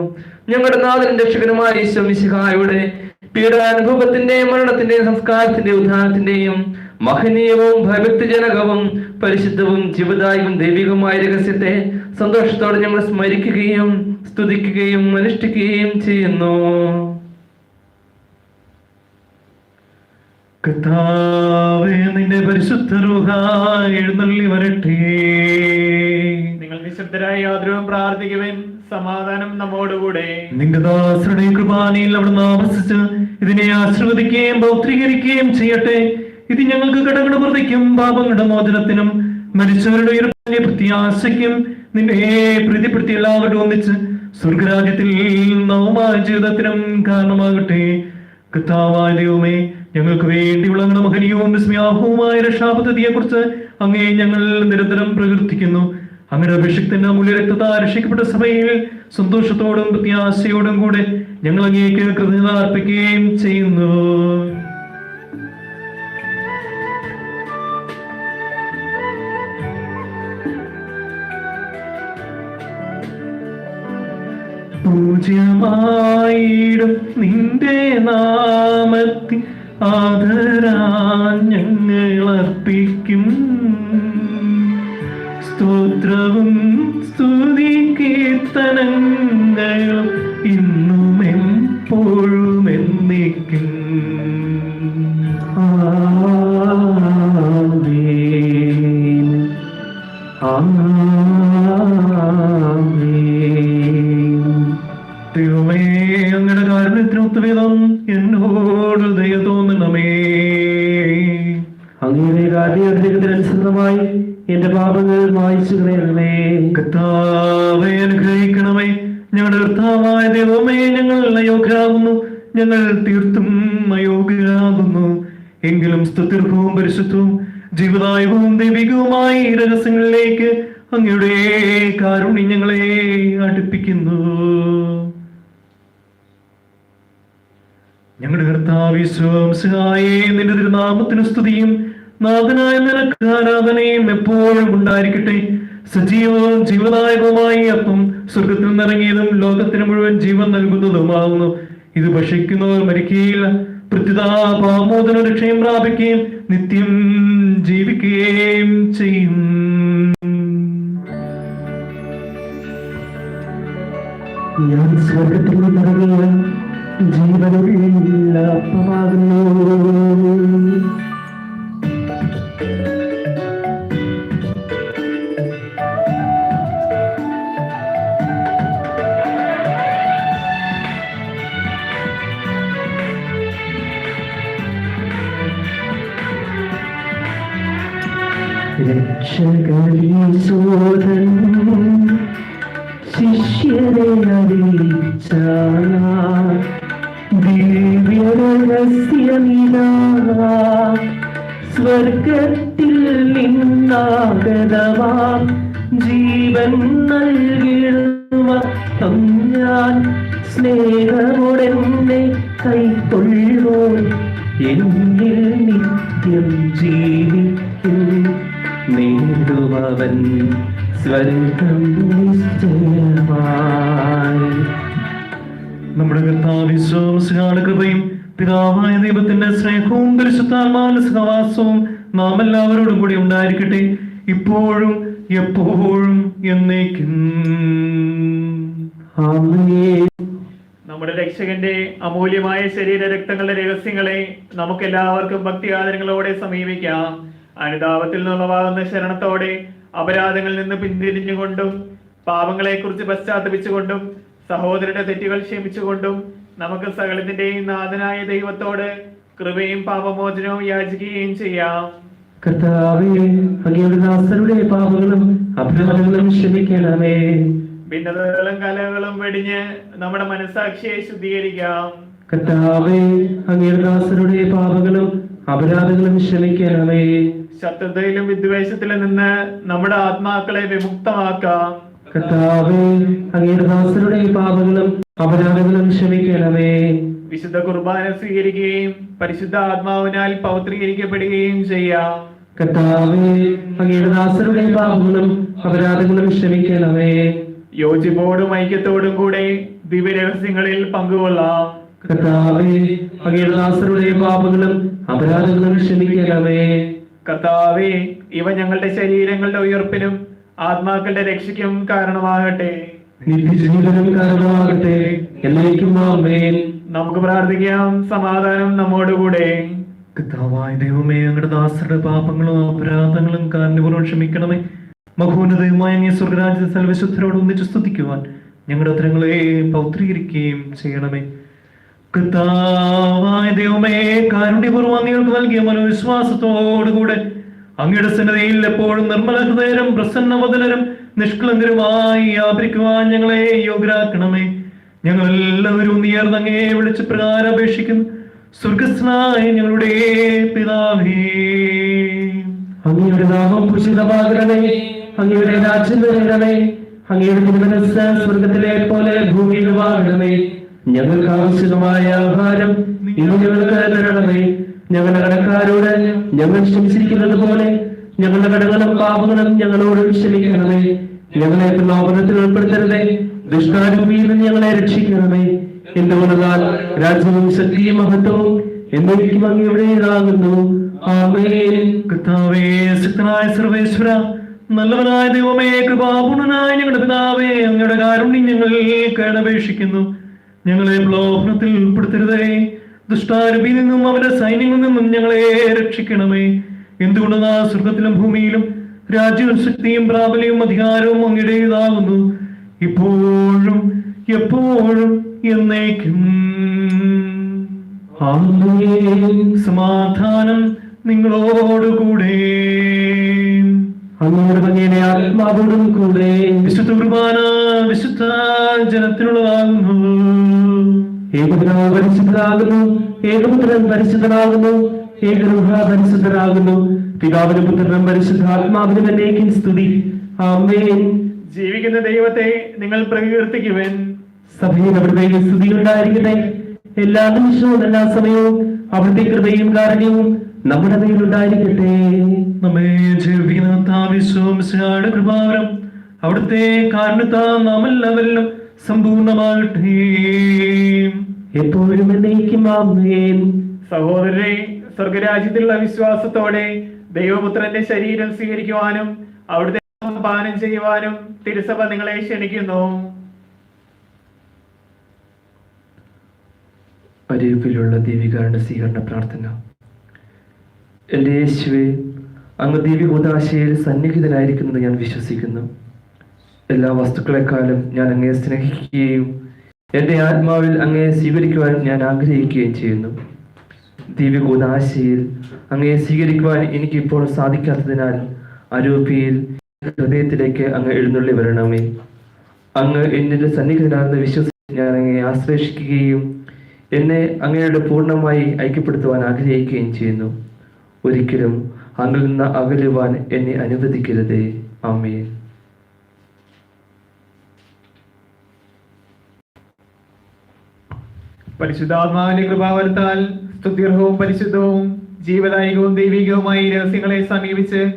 ഞങ്ങളുടെ നാഥനും രക്ഷകനുമായ ഈശോ മിശിഹായുടെ പീഡാനുഭവത്തിന്റെയും മരണത്തിന്റെയും സംസ്കാരത്തിന്റെയും ഉദ്ധാനത്തിന്റെയും മഹനീയവും ഭയഭക്തിജനകവും പരിശുദ്ധവും ജീവദായകവും ദൈവികവുമായ രഹസ്യത്തെ സന്തോഷത്തോടെ ഞങ്ങൾ സ്മരിക്കുകയും സ്തുതിക്കുകയും അനുഷ്ഠിക്കുകയും ചെയ്യുന്നു. കർത്താവേ, നിന്റെ പരിശുദ്ധ റൂഹ എഴുന്നള്ളി വരട്ടെ. നിങ്ങൾ നിശബ്ദരായി യാതൊരു പ്രാർത്ഥിക്കുവാൻ, സമാധാനം നമ്മോടുകൂടെ. നിന്റെ ദാസരുടെ കുർബാനയിൽ അവിടുന്ന് ആവസിച്ച് ഇതിനെ ആശീർവദിക്കുകയും പൗത്രീകരിക്കുകയും ചെയ്യട്ടെ. ഇത് ഞങ്ങൾക്ക് കടങ്ങളുടെ പ്രതിക്കും പാപങ്ങളുടെ മോചനത്തിനും മരിച്ചവരുടെ ഉയർപ്പിന്റെ പ്രത്യാശയ്ക്കും നിന്നെ പ്രീതിപ്പെടുത്തി എല്ലാവരും ഒന്നിച്ച് സ്വർഗരാജ്യത്തിൽ നവമായ ജീവിതത്തിനും കാരണമാകട്ടെ. കർത്താവായ ദൈവമേ, ഞങ്ങൾക്ക് വേണ്ടിയുള്ള മഹനീയവും വിസ്മയാഹവുമായ രക്ഷാപദ്ധതിയെ കുറിച്ച് അങ്ങേ ഞങ്ങൾ നിരന്തരം പ്രകീർത്തിക്കുന്നു. അങ്ങയുടെ അഭിഷിക്തന്റെ അമൂല്യ രക്തത്താൽ രക്ഷിക്കപ്പെട്ട സഭയിൽ സന്തോഷത്തോടും പ്രത്യാശയോടും കൂടെ ഞങ്ങൾ അങ്ങേക്ക് കൃതജ്ഞത അർപ്പിക്കുകയും ചെയ്യുന്നു. പൂജ്യമായിടും നിന്റെ നാമത്തിൽ ആദരാൻ ഞങ്ങൾ അർപ്പിക്കും. സ്തോത്രവും സ്തുതി കീർത്തനങ്ങളും ഇന്നും എപ്പോഴും എന്നേക്കും. ആമേൻ. ദൈവമേ, അങ്ങയുടെ കാരുണ്യത്തിന് ഒത്തുവേദം എന്നോട് ദയ തോന്നണമേ. അങ്ങയുടെ കാരുണ്യത്തിനനുസൃതമായി എന്റെ പാപങ്ങൾ മായ്ച്ചു കളയണമേ. കർത്താവേ, അനുഗ്രഹിക്കണമേ. ഞങ്ങളുടെ കർത്താവായ ദൈവമേ, ഞങ്ങൾ അയോഗ്യരാകുന്നു, ഞങ്ങൾ തീർത്തും അയോഗ്യരാകുന്നു. എങ്കിലും സ്തുത്യർഹവും പരിശുദ്ധവും ജീവദായകവും ദൈവികവുമായ ഈ രഹസ്യങ്ങളിലേക്ക് അങ്ങയുടെ കാരുണ്യം ഞങ്ങളെ അടുപ്പിക്കുന്നു. ഞങ്ങളുടെ കർത്താവ് യേശുവേ, നിന്റെ തിരുനാമത്തിന് സ്തുതിയും നാഥനായ നിനക്ക് ആരാധനയും എപ്പോഴും ഉണ്ടായിരിക്കട്ടെ. സജീവവും ജീവദായകവുമായി അപ്പം സ്വർഗത്തിൽ നിന്നിറങ്ങിയതും ലോകത്തിന് മുഴുവൻ ജീവൻ നൽകുന്നതുമാകുന്നു. ഇത് ഭക്ഷിക്കുന്നവർ മരിക്കുകയില്ല, പ്രത്യുതാ പാപമോചന രക്ഷയും പ്രാപിക്കുകയും നിത്യം ജീവിക്കുകയും ചെയ്യും. ഞാൻ സ്വർഗത്തിൽ നിന്നിറങ്ങിയ ജീവനുള്ള അപ്പമാകുന്നു. രക്ഷകനീശോധൻ ശിഷ്യരെ അറിയിച്ച ദിവ്യരഹസ്യമിതാ സ്വർഗത്തിൽ നിന്നാഗതമാം ജീവൻ നൽകിടുവ ഞാൻ സ്നേഹമുടെന്നെ കൈക്കൊള്ളൂ എന്നിൽ നിത്യം ജീവിക്കും നേടുവവൻ സ്വർഗം നിശ്ചയമായി. നമ്മുടെ കർത്താവിശ്വാസികളുടെ കൃപയും പിതാവായ ദൈവത്തിന്റെ സ്നേഹവും പരിശുദ്ധാത്മാവിന്റെ സഹവാസവും നാം എല്ലാവരോടും കൂടി ഉണ്ടായിരിക്കട്ടെ, ഇപ്പോഴും എപ്പോഴും എന്നേക്കും. ആമേൻ. നമ്മുടെ രക്ഷകന്റെ അമൂല്യമായ ശരീര രക്തങ്ങളുടെ രഹസ്യങ്ങളെ നമുക്ക് എല്ലാവർക്കും ഭക്തി ആദരങ്ങളോടെ സമീപിക്കാം. അനുതാപത്തിൽ നിന്നുളവാകുന്ന ശരണത്തോടെ അപരാധങ്ങളിൽ നിന്ന് പിന്തിരിഞ്ഞുകൊണ്ടും പാപങ്ങളെ കുറിച്ച് പശ്ചാത്തപിച്ചുകൊണ്ടും സഹോദരന്റെ തെറ്റുകൾ ക്ഷമിച്ചുകൊണ്ടും നമുക്ക് സകലത്തിന്റെയും നാഥനായ ദൈവത്തോട് കൃപയും പാപമോചനവും യാചിക്കുകയും ചെയ്യാം. കർത്താവേ, അങ്ങയുടെ ദാസരുടെ പാപങ്ങളും അപരാധങ്ങളും ക്ഷമിക്കണമേ. ഭിന്നതകളും കലകളും വെടിഞ്ഞ് നമ്മുടെ മനസ്സാക്ഷിയെ ശുദ്ധീകരിക്കാം. കർത്താവേ, അങ്ങയുടെ ദാസരുടെ പാപങ്ങളും അപരാധങ്ങളും ക്ഷമിക്കണമേ. ശത്രുതയിലും വിദ്വേഷത്തിലും നിന്ന് നമ്മുടെ ആത്മാക്കളെ വിമുക്തമാക്കാം. കർത്താവേ, അങ്ങയുടെ ദാസരുടെ പാപങ്ങളും അപരാധങ്ങളും ക്ഷമിക്കണമേ. വിശുദ്ധ കുർബാന സ്വീകരിക്കുകയും പരിശുദ്ധ ആത്മാവിനാൽ പൗത്രീകരിക്കപ്പെടുകയും ചെയ്യാം. കർത്താവേ, അങ്ങയുടെ ദാസരുടെ പാപങ്ങളും അപരാധങ്ങളും ക്ഷമിക്കണമേ. യോജിപ്പോടും ഐക്യത്തോടും കൂടെ ദിവ്യരഹസ്യങ്ങളിൽ പങ്കുകൊള്ളാം. കർത്താവേ, അങ്ങയുടെ ദാസരുടെ പാപങ്ങളും അപരാധങ്ങളും ക്ഷമിക്കണമേ. കർത്താവേ, ഇവ ഞങ്ങളുടെ ശരീരങ്ങളുടെ ഉയർപ്പിനും ആത്മാക്കളുടെ രക്ഷയ്ക്കും കാരണമാകട്ടെ. നിത്യജീവനം കാരണമാകട്ടെ. എന്നേക്കും ആമേൻ. നമുക്ക് പ്രാർത്ഥിക്കാം. സമാധാനം നമ്മോടുകൂടെ. കർത്താവായ ദൈവമേ, അങ്ങയുടെ ദാസരുടെ പാപങ്ങളും അപരാധങ്ങളും കാരുണ്യപൂർവ്വം ക്ഷമിക്കണമേ. മഹോന്നതയുമായ അങ്ങേ സ്വർഗരാജ്യത്തെ സർവ്വശുദ്ധരോട് ഒന്നിച്ച് സ്തുതിക്കുവാൻ ഞങ്ങളുടെ ഉത്തരങ്ങളെ പൗത്രീകരിക്കുകയും ചെയ്യണമേ. കർത്താവായ ദൈവമേ, കാരുണ്യപൂർവ്വം അങ്ങേക്ക് നൽകിയ മനോവിശ്വാസത്തോടുകൂടെ അങ്ങയുടെ സന്നിധിയിൽ എപ്പോഴും നിർമ്മല ഹൃദയരും പ്രസന്നവദനരും നിഷ്കളങ്കരുമായി വ്യാപരിക്കുവാൻ ഞങ്ങളെ യോഗ്യരാക്കണമേ. ഞങ്ങൾ എല്ലാവരും ഉയർന്ന് അങ്ങേ വിളിച്ച് പ്രകാരം അപേക്ഷിക്കുന്നു. സ്വർഗസ്നായ ഞങ്ങളുടെ പിതാവേ, അങ്ങയുടെ നാമം പൂജിതമാകണമേ. അങ്ങയുടെ രാജ്യം വരണമേ. അങ്ങയുടെ തിരുമനസ്സ് സ്വർഗത്തിലെ പോലെ ഭൂമിയിലുമാകണമേ. ഞങ്ങൾക്ക് ആവശ്യമായ ആഹാരം ഇന്ന് ഞങ്ങൾക്ക് തരണമേ. ഞങ്ങളുടെ കടക്കാരോട് ഞങ്ങൾ ക്ഷമിച്ചിരിക്കുന്നത് പോലെ ഞങ്ങളുടെ കടങ്ങളും പാപങ്ങളും ഞങ്ങളോട് ക്ഷമിക്കണമേ. ഞങ്ങളെ പ്രലോഭനത്തിൽ ഉൾപ്പെടുത്തരുതേ, ദുഷ്ടാരൂപിയിൽ നിന്ന് ഞങ്ങളെ രക്ഷിക്കണമേ. എന്തുകൊണ്ടെന്നാൽ രാജ്യവും ശക്തിയും മഹത്വവും എന്നേക്കും അങ്ങയുടേതാകുന്നു. ആമേൻ. കർത്താവേ, ശക്തനായ സർവേശ്വര, നല്ലവനായ ദൈവമേ, കൃപാപൂർണനായ ഞങ്ങളുടെ പിതാവേ, അങ്ങയുടെ കാരുണ്യം ഞങ്ങൾ കേണപേക്ഷിക്കുന്നു. ഞങ്ങളെ പ്രലോഭനത്തിൽ ഉൾപ്പെടുത്തരുതേ, ദുഷ്ടാരൂപിയിൽ നിന്നും അവന്റെ സൈന്യങ്ങളിൽ നിന്നും ഞങ്ങളെ രക്ഷിക്കണമേ. എന്തുകൊണ്ടെന്നാ സ്വർഗത്തിലും ഭൂമിയിലും രാജ്യവും ശക്തിയും പ്രാബല്യവും അധികാരവും അങ്ങയുടേതാകുന്നു, ഇപ്പോഴും എപ്പോഴും എന്നേക്കും. ആമേൻ. സമാധാനം നിങ്ങളോടുകൂടെ. അങ്ങയുടെ ഭംഗിയുടെ ആത്മാവോടും കൂടെ. വിശുദ്ധ കുർബാന വിശുദ്ധ ജനത്തിനുള്ളതാകുന്നു. ഏകപിതാവ് പരിശുദ്ധനാകുന്നു, ഏകപുത്രൻ പരിശുദ്ധനാകുന്നു, ഏകരൂഹ പരിശുദ്ധനാകുന്നു. പിതാവിനും പുത്രനും പരിശുദ്ധാത്മാവിനും എന്നേക്കും സ്തുതി. ആമേൻ. ജീവിക്കുന്ന ദൈവത്തെ നിങ്ങൾ പ്രകീർത്തിക്കുവൻ. സഭയിൽ അവിടുത്തെ സ്തുതി ഉണ്ടായിരിക്കട്ടെ. എല്ലാ നിമിഷവും എല്ലാ സമയവും അവിടുത്തെ കൃപയും കാരുണ്യവും നമ്മുടെ മേലുണ്ടായിരിക്കട്ടെ. നമ്മെ ജീവിക്കുന്ന വിശ്വാസികളുടെ കൃപാവരം അവിടുത്തെ കാരണത്താൽ നാം എല്ലാവരിലും സമ്പൂർണമാകട്ടെ. എപ്പോഴും എന്നേക്കും ആമേൻ. സഹോദരരെ, സ്വർഗരാജ്യത്തിലുള്ള വിശ്വാസത്തോടെ ദൈവപുത്രന്റെ ശരീരം സ്വീകരിക്കുവാനും അവിടുത്തെ പാനം ചെയ്യുവാനും തിരുസഭ നിങ്ങളെ ക്ഷണിക്കുന്നു. അരികിലുള്ള ദൈവികാരുടെ സ്വീകരണ പ്രാർത്ഥന. എൻ്റെ യേശുവേ, അങ്ങ് ദിവ്യകൂദാശയിൽ സന്നിഹിതനായിരിക്കുന്നത് ഞാൻ വിശ്വസിക്കുന്നു. എല്ലാ വസ്തുക്കളെക്കാളും ഞാൻ അങ്ങയെ സ്നേഹിക്കുകയും എൻ്റെ ആത്മാവിൽ അങ്ങയെ സ്വീകരിക്കുവാൻ ഞാൻ ആഗ്രഹിക്കുകയും ചെയ്യുന്നു. ദിവ്യകൂദാശയിൽ അങ്ങയെ സ്വീകരിക്കുവാൻ എനിക്കിപ്പോൾ സാധിക്കാത്തതിനാൽ അരൂപിയിൽ ഹൃദയത്തിലേക്ക് അങ്ങ് എഴുന്നള്ളി വരണമേ. അങ്ങ് എന്നിന്റെ സന്നിഹിതനാണെന്ന് വിശ്വസിച്ച് ഞാൻ അങ്ങയെ ആശ്ലേഷിക്കുകയും എന്നെ അങ്ങയുടെ പൂർണ്ണമായി ഐക്യപ്പെടുത്തുവാൻ ആഗ്രഹിക്കുകയും ചെയ്യുന്നു. ഒരിക്കലും അങ്ങിൽ നിന്ന് അകലുവാൻ എന്നെ അനുവദിക്കരുതേ. ആമേൻ. പരിശുദ്ധാത്മാവിന്റെ കൃപാവരത്താൽ സ്തുത്യർഹവും പരിശുദ്ധവും ജീവദായകവും ദൈവികവുമായി രഹസ്യങ്ങളെ സമീപിച്ച്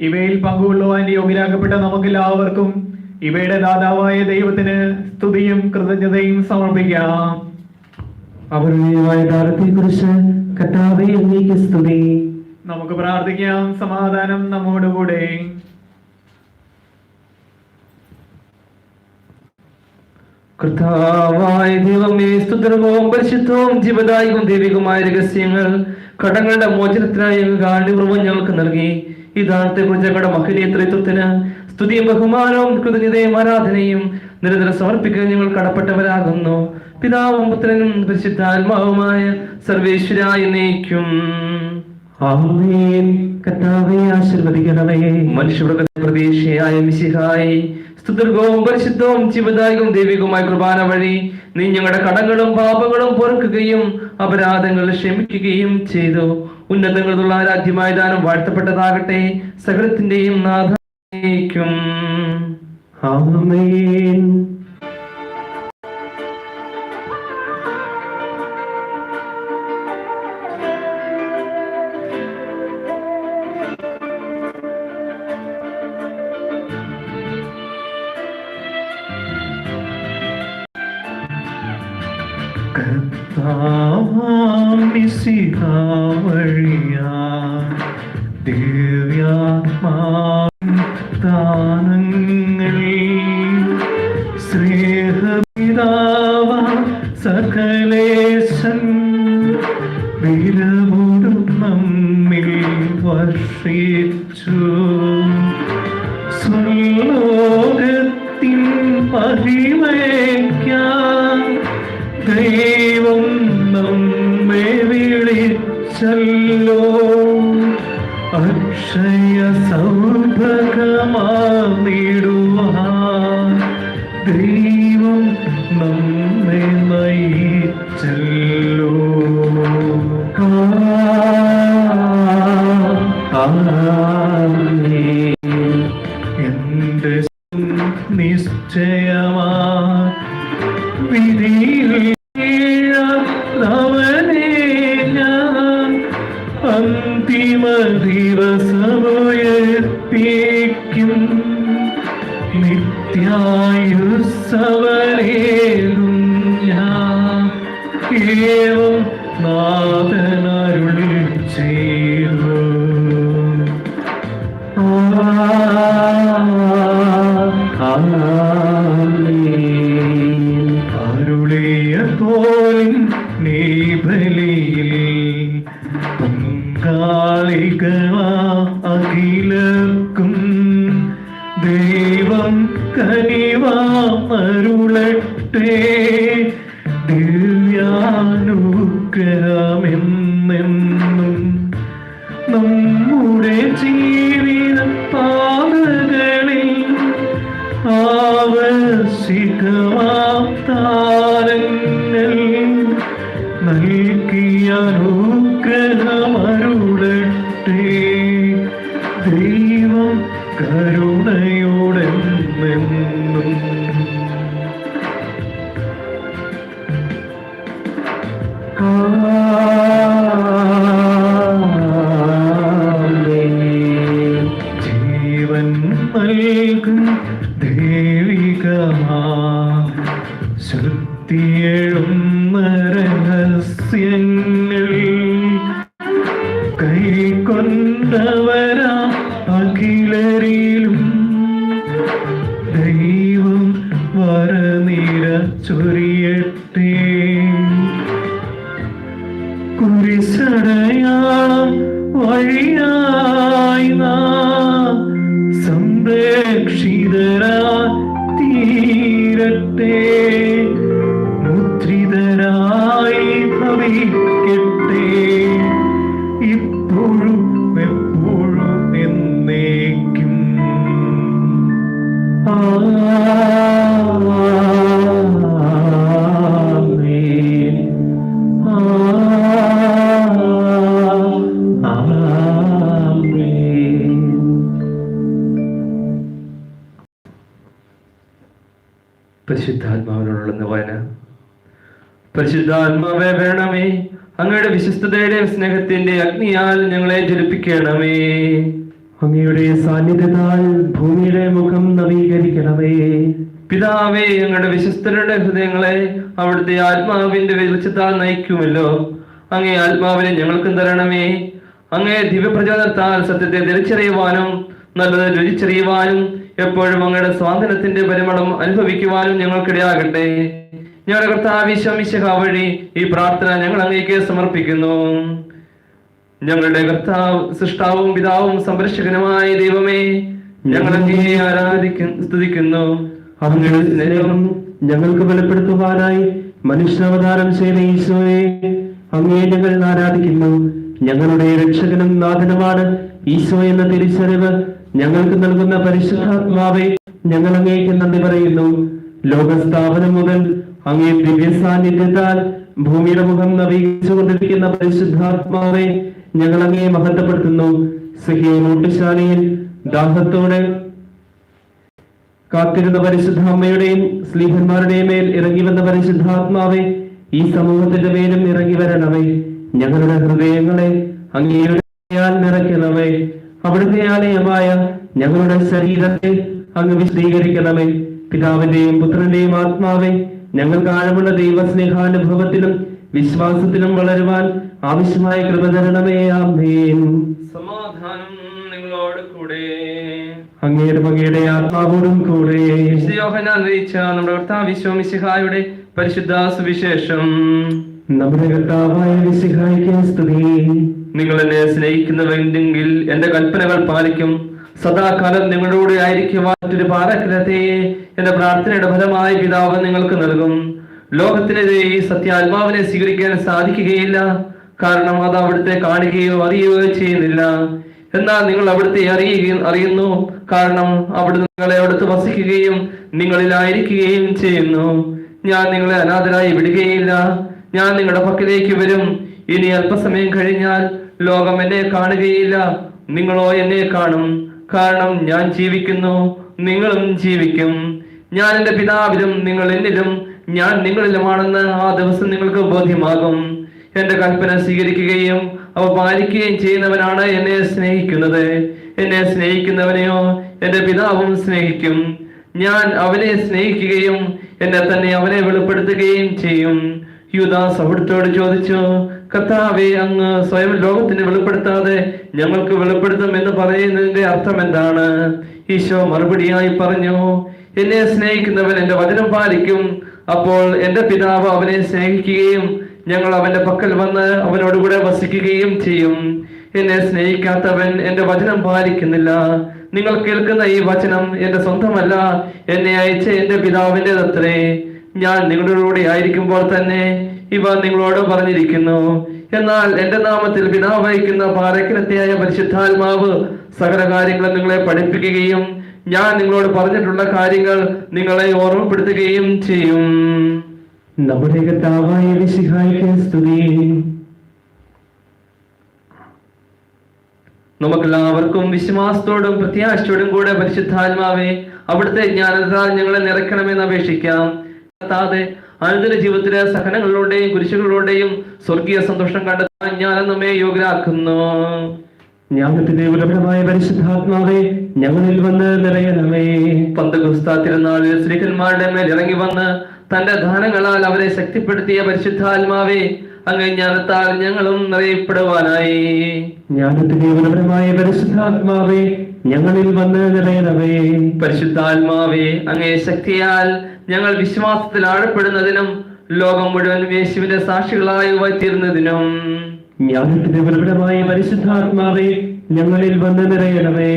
ഇവയിൽ പങ്കുകൊള്ളുവാൻ യോഗ്യരാക്കപ്പെട്ട നമുക്കെല്ലാവർക്കും ഇവയുടെ ദാതാവായ ദൈവത്തിന് സ്തുതിയും കൃതജ്ഞതയും സമർപ്പിക്കാം. അവരുടേതായ ദാനത്തെക്കുറിച്ച് കർത്താവേ അങ്ങേക്ക് സ്തുതി. നമുക്ക് പ്രാർത്ഥിക്കാം. സമാധാനം നമ്മോടുകൂടെ. കർത്താവായ ദൈവമേ, സ്തുതിർഹവും പരിശുദ്ധവും ജീവദായകവും ദൈവികമായ രഹസ്യങ്ങൾ കടങ്ങളുടെ മോചനത്തിനായി കാണ്യപൂർവ്വം ഞങ്ങൾക്ക് നൽകി. ഈ ദാനത്തെ കുറിച്ച് ഞങ്ങളുടെ മഹനീയ ത്രിത്വത്തിന് സ്തുതിയും ബഹുമാനവും കൃതജ്ഞതയും ആരാധനയും നിരന്തരം സമർപ്പിക്കാൻ ഞങ്ങൾ കടപ്പെട്ടവരാകുന്നു. പിതാവും പുത്രനും പരിശുദ്ധാത്മാവുമായ സർവേശ്വരായ എന്നേക്കും. ആമേൻ. കർത്താവേ ആശീർവദിക്കണമേ. മനുഷ്യരുടെ പ്രതീക്ഷയായ മിശിഹായി, സ്തുതിർഹവും പരിശുദ്ധവും ജീവദായകവും ദൈവികവുമായ കുർബാന വഴി നീ ഞങ്ങളുടെ കടങ്ങളും പാപങ്ങളും പൊറുക്കുകയും അപരാധങ്ങൾ ക്ഷമിക്കുകയും ചെയ്തു. ഉന്നതങ്ങളുള്ള ആരാധ്യമായ ദാനം വാഴ്ത്തപ്പെട്ടതാകട്ടെ. സകലത്തിന്റെയും നാഥം. ആമേൻ. ദിവ്യാത്മാനങ്ങൾ സ്നേഹപിതാവ സകലേശൻ വിരവോടും നമ്മിൽ വർഷിച്ചു. സ്വർലോകത്തിൻ മഹിമയ്ക്കാൻ ദൈവം നമ്മെ വിളിച്ചല്ലോ. അക്ഷയ സൗഭഗമാർന്നിടുവാൻ ദൈവം നമ്മെ നയിച്ചല്ലോ. എന്റെ നിശ്ചയമാ വിധിയിൽ അവനെ ഞാൻ അന്തിമ ദിവസമുയർപ്പിക്കും. നിത്യായുസ്സവനേകും ഞാൻ ഏവം നാഥനരുൾ ചെയ്തു. അരുളിയ പോലും നീ ബലിയിൽ പങ്കാളികളാ അഖിലർക്കും ദൈവം കനിവാമരുളട്ടെ. ദിവ്യാനുഗ്രഹമെന്നെന്നും നമ്മുടെ ജീവിത പാതകളിൽ ആവശ്യകവാഗ്ദാനങ്ങൾ നൽകിയ അനുഗ്രഹമരുളട്ടെ. ദൈവം കരുണയോടെന്നെന്നും ജീവൻ നൽകും ദൈവികമാ ശക്തിയെഴുന്ന രഹസ്യങ്ങൾ കൈക്കൊണ്ടവരാ അഖിലരിലും ദൈവം വരനിര ചൊരിയട്ടെ. കുരിശടയാളം വഴിയായി നാം സംരക്ഷിതരാ തീരട്ടെ. മുദ്രിതരായി ഭവിക്കട്ടെ ഇപ്പോഴും എപ്പോഴും എന്നേക്കും. ആമേൻ. പരിശുദ്ധാത്മാവിനോടുള്ള വായന. പരിശുദ്ധാത്മാവേ വേണമേ, അങ്ങയുടെ വിശ്വസ്തതയുടെ സ്നേഹത്തിന്റെ അഗ്നിയാൽ ഞങ്ങളെ ജ്വലിപ്പിക്കണമേ. അങ്ങയുടെ സാന്നിധ്യത്താൽ ഭൂമിയുടെ മുഖം നവീകരിക്കണമേ. പിതാവേ, അങ്ങയുടെ വിശ്വസ്തരുടെ ഹൃദയങ്ങളെ അവിടുത്തെ ആത്മാവിന്റെ വെളിച്ചത്താൽ നയിക്കുമല്ലോ. അങ്ങേ ആത്മാവിനെ ഞങ്ങൾക്കും തരണമേ. അങ്ങേ ദിവ്യപ്രചോദനത്താൽ സത്യത്തെ തിരിച്ചറിയുവാനും നല്ലത് രുചിച്ചറിയുവാനും എപ്പോഴും അങ്ങയുടെ സ്വാതന്ത്ര്യത്തിന്റെ പരിമളം അനുഭവിക്കുവാനും ഞങ്ങൾക്കിടയാകട്ടെ. ഞങ്ങളുടെ കർത്താവ് ഈശോ വഴി ഈ പ്രാർത്ഥന ഞങ്ങൾ അങ്ങേക്ക് സമർപ്പിക്കുന്നു. ഞങ്ങളുടെ കർത്താവ്, സൃഷ്ടാവും പിതാവും സംരക്ഷകനുമായ ദൈവമേ, ഞങ്ങൾ അങ്ങയെ സ്തുതിക്കുന്നു. അങ്ങയുടെ സ്നേഹം ഞങ്ങൾക്ക് വെളിപ്പെടുത്തുവാനായി മനുഷ്യാവതാരം ചെയ്ത ഈശോയെ അങ്ങയെ ഞങ്ങൾ ആരാധിക്കുന്നു. ഞങ്ങളുടെ രക്ഷകനും നാഥനുമാണ് ഈശോ എന്ന തിരിച്ചറിവ് ഞങ്ങൾക്ക് നൽകുന്ന പരിശുദ്ധാത്മാവെ ഞങ്ങൾ അങ്ങേക്ക് നന്ദി പറയുന്നു. ലോകസ്ഥാപനം മുതൽ അങ്ങേ ദിവ്യ സാന്നിധ്യത്താൽ ഭൂമിയുടെ മുഖം നവീകരിച്ചുകൊണ്ടിരിക്കുന്ന പരിശുദ്ധാത്മാവെ ഞങ്ങൾ അങ്ങയെ മഹത്വപ്പെടുത്തുന്നു. സഹിയോനൂട്ടുശാലയിൽ ദാഹത്തോടെ കാത്തിരുന്ന പരിശുദ്ധ അമ്മയുടെയും സ്ലീഹന്മാരുടെയും മേൽ ഇറങ്ങി വന്ന പരിശുദ്ധാത്മാവെ ഈ സമൂഹത്തിന്റെ മേലും ഇറങ്ങി വരണമേ. ഞങ്ങളുടെ ഹൃദയങ്ങളെ അങ്ങയുടെ നിറയ്ക്കണമേ. അവിടുത്തെ ആലയമായ ഞങ്ങളുടെ ശരീരത്തെ അങ്ങ് വിശദീകരിക്കണമേ. പിതാവിന്റെയും പുത്രന്റെയും ആത്മാവെ ഞങ്ങൾക്ക് ആഴമുള്ള ദൈവസ്നേഹാനുഭവത്തിലും വിശ്വാസത്തിലും വളരുവാൻ ആവശ്യമായ കൃപ തരണമേ. ആമേൻ. സമാധാനം നിങ്ങളോട് കൂടെ. അങ്ങയുടെ അങ്ങയുടെ ആത്മാവോടും കൂടെ. യോഹന്നാൻ അറിയിച്ച നമ്മുടെ കർത്താവ് ഈശോ മിശിഹായുടെ പരിശുദ്ധ സുവിശേഷം. നമ്മുടെ കർത്താവായ മിശിഹായ്ക്ക് സ്തുതി. നിങ്ങൾ എന്നെ സ്നേഹിക്കുന്നവരുണ്ടെങ്കിൽ എന്റെ കൽപ്പനകൾ പാലിക്കും. സദാകാലം നിങ്ങളോട് ആയിരിക്കുവാൻ മറ്റൊരു പാരക്കലത്തെ എന്റെ പ്രാർത്ഥനയുടെ ഫലമായി പിതാവ് നിങ്ങൾക്ക് നൽകും. ലോകത്തിനെതിരെ ഈ സത്യാത്മാവിനെ സ്വീകരിക്കാൻ സാധിക്കുകയില്ല, കാരണം അത് അവിടുത്തെ കാണുകയോ അറിയുകയോ ചെയ്യുന്നില്ല. എന്നാൽ നിങ്ങൾ അവിടുത്തെ അറിയുന്നു, കാരണം അവിടുന്ന് നിങ്ങളെ അടുത്ത് വസിക്കുകയും നിങ്ങളിലായിരിക്കുകയും ചെയ്യുന്നു. ഞാൻ നിങ്ങളെ അനാഥരായി വിടുകയില്ല. ഞാൻ നിങ്ങളുടെ പക്കലേക്ക് വരും. ഇനി അല്പസമയം കഴിഞ്ഞാൽ ലോകം എന്നെ കാണുകയില്ല, നിങ്ങളോ എന്നെ കാണും. കാരണം ഞാൻ ജീവിക്കുന്നു, നിങ്ങളും ജീവിക്കും. ഞാൻ എന്റെ പിതാവിലും നിങ്ങൾ എന്നിലും ഞാൻ നിങ്ങളിലുമാണെന്ന് ആ ദിവസം നിങ്ങൾക്ക് ബോധ്യമാകും. എന്റെ കൽപ്പന സ്വീകരിക്കുകയും അവ പാലിക്കുകയും ചെയ്യുന്നവനാണ് എന്നെ സ്നേഹിക്കുന്നത്. എന്നെ സ്നേഹിക്കുന്നവനെയോ എന്റെ പിതാവും സ്നേഹിക്കും. ഞാൻ അവനെ സ്നേഹിക്കുകയും എന്നെ തന്നെ അവനെ വെളിപ്പെടുത്തുകയും ചെയ്യും. യൂദാസ് അവിടുത്തോട് ചോദിച്ചു, കർത്താവേ, അങ്ങ് സ്വയം ലോകത്തിന് വെളിപ്പെടുത്താതെ ഞങ്ങൾക്ക് വെളിപ്പെടുത്തും എന്ന് പറയുന്നതിന്റെ അർത്ഥം എന്താണ്? ഈശോ മറുപടിയായി പറഞ്ഞു, എന്നെ സ്നേഹിക്കുന്നവൻ എന്റെ വചനം പാലിക്കും. അപ്പോൾ എന്റെ പിതാവ് അവനെ സ്നേഹിക്കുകയും ഞങ്ങൾ അവന്റെ പക്കൽ വന്ന് അവനോടുകൂടെ വസിക്കുകയും ചെയ്യും. എന്നെ സ്നേഹിക്കാത്തവൻ എന്റെ വചനം പാലിക്കുന്നില്ല. നിങ്ങൾ കേൾക്കുന്ന ഈ വചനം എന്റെ സ്വന്തമല്ല, എന്നെ അയച്ച എന്റെ പിതാവിൻ്റെതത്രേ. ഞാൻ നിങ്ങളുടെ കൂടെ ആയിരിക്കുമ്പോൾ തന്നെ ഇവ നിങ്ങളോട് പറഞ്ഞിരിക്കുന്നു. എന്നാൽ എന്റെ നാമത്തിൽ പിതാവ് വഹിക്കുന്ന പാരക്കലത്തെയായ പരിശുദ്ധാത്മാവ് സകല കാര്യങ്ങളും നിങ്ങളെ പഠിപ്പിക്കുകയും ഞാൻ നിങ്ങളോട് പറഞ്ഞിട്ടുള്ള കാര്യങ്ങൾ നിങ്ങളെ ഓർമ്മപ്പെടുത്തുകയും ചെയ്യും. നമ്മുടെ കർത്താവായ മിശിഹായ്ക്ക് സ്തുതി. നമുക്കെല്ലാവർക്കും വിശ്വാസത്തോടും പ്രത്യാശയോടും കൂടെ പരിശുദ്ധാത്മാവെ അവിടുത്തെ ജ്ഞാനത്താൽ ഞങ്ങളെ നിറയ്ക്കണമെന്ന് അപേക്ഷിക്കാം. കർത്താവേ, അനുദിന ജീവിതത്തിലെ സഹനങ്ങളിലൂടെയും കുരിശുകളിലൂടെയും സ്വർഗീയ സന്തോഷം കണ്ടെത്താൻ ഞാൻ നമ്മെ യോഗ്യരാക്കുന്നു. ജ്ഞാനത്തിന്റെ ഉറവിടമായ പരിശുദ്ധാത്മാവേ ഞങ്ങളിൽ വന്ന് നിറയണമേ. പന്തക്കുസ്താ തിരുനാളിൽ സ്ത്രീകന്മാരുടെ മേൽ ഇറങ്ങി വന്ന് തന്റെ ദാനങ്ങളാൽ അവരെ ശക്തിപ്പെടുത്തിയ പരിശുദ്ധാത്മാവേ, അങ്ങ് ജ്ഞാനത്താൽ ഞങ്ങളും നിറയപ്പെടുവാനായി. ജ്ഞാനത്തിന്റെ ഉറവിടമായ പരിശുദ്ധാത്മാവേ ഞങ്ങളിൽ വന്ന് നിറയണമേ. പരിശുദ്ധാത്മാവേ, അങ്ങേ ശക്തിയാൽ ഞങ്ങൾ വിശ്വാസത്തിൽ ആഴപ്പെടുന്നതിനും ലോകം മുഴുവൻ യേശുവിന്റെ സാക്ഷികളായി തീരുന്നതിനും ജ്ഞാനത്തിന്റെ ഉറവിടമായ പരിശുദ്ധാത്മാവേ ഞങ്ങളിൽ വന്ന് നിറയണമേ.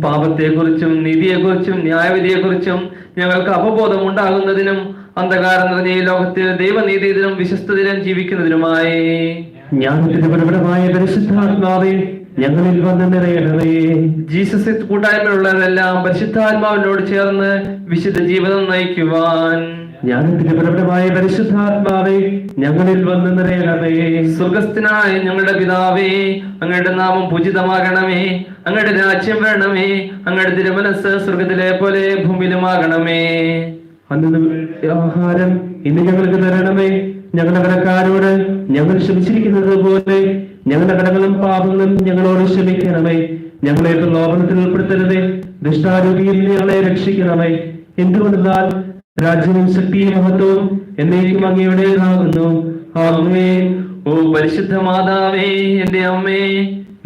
പാപത്തെക്കുറിച്ചും നീതിയെക്കുറിച്ചും ന്യായവിധിയെക്കുറിച്ചും ഞങ്ങൾക്ക് അവബോധം ഉണ്ടാകുന്നതിനും അന്ധകാരം നിറഞ്ഞ ഈ ലോകത്തിൽ ദൈവനീതിയിലും വിശ്വസ്തയിലും ജീവിക്കുന്നതിനുമായി ജ്ഞാനത്തിന്റെ ഉറവിടമായ പരിശുദ്ധാത്മാവേ ഞങ്ങളിൽ വന്ന് നിറയണമേ. ജീസസ് കൂട്ടായ്മയിലുള്ളതെല്ലാം പരിശുദ്ധാത്മാവിനോട് ചേർന്ന് വിശുദ്ധ ജീവിതം നയിക്കുവാൻ ജ്ഞാനത്തിന്റെ ഉറവിടമായ പരിശുദ്ധാത്മാവേ ഞങ്ങളിൽ വന്ന് നിറയണമേ. സ്വർഗസ്ഥനായ ഞങ്ങളുടെ പിതാവേ, അങ്ങയുടെ നാമം പൂജിതമാകണമേ. അങ്ങയുടെ രാജ്യം വരണമേ. അങ്ങയുടെ തിരുമനസ് സ്വർഗത്തിലെ പോലെ ഭൂമിയിലുമാകണമേ. അന്ന് ആഹാരം ഇന്ന് ഞങ്ങൾക്ക് തരണമേ. ഞങ്ങളുടെ കടക്കാരോട് ഞങ്ങൾ ക്ഷമിച്ചിരിക്കുന്നത് പോലെ ഞങ്ങളുടെ കടങ്ങളും പാപങ്ങളും ഞങ്ങളോട് ക്ഷമിക്കണമേ. ഞങ്ങളെ പ്രലോഭനത്തിൽ ഉൾപ്പെടുത്തരുതേ, ദുഷ്ടാരൂപിയിൽ ഞങ്ങളെ രക്ഷിക്കണമേ. എന്തുകൊണ്ടെന്നാൽ രാജ്യവും ശക്തിയും മഹത്വവും എന്നേക്കും അങ്ങയുടേതാകുന്നു. ആമേൻ. ഓ പരിശുദ്ധ മാതാവേ, എന്റെ അമ്മേ,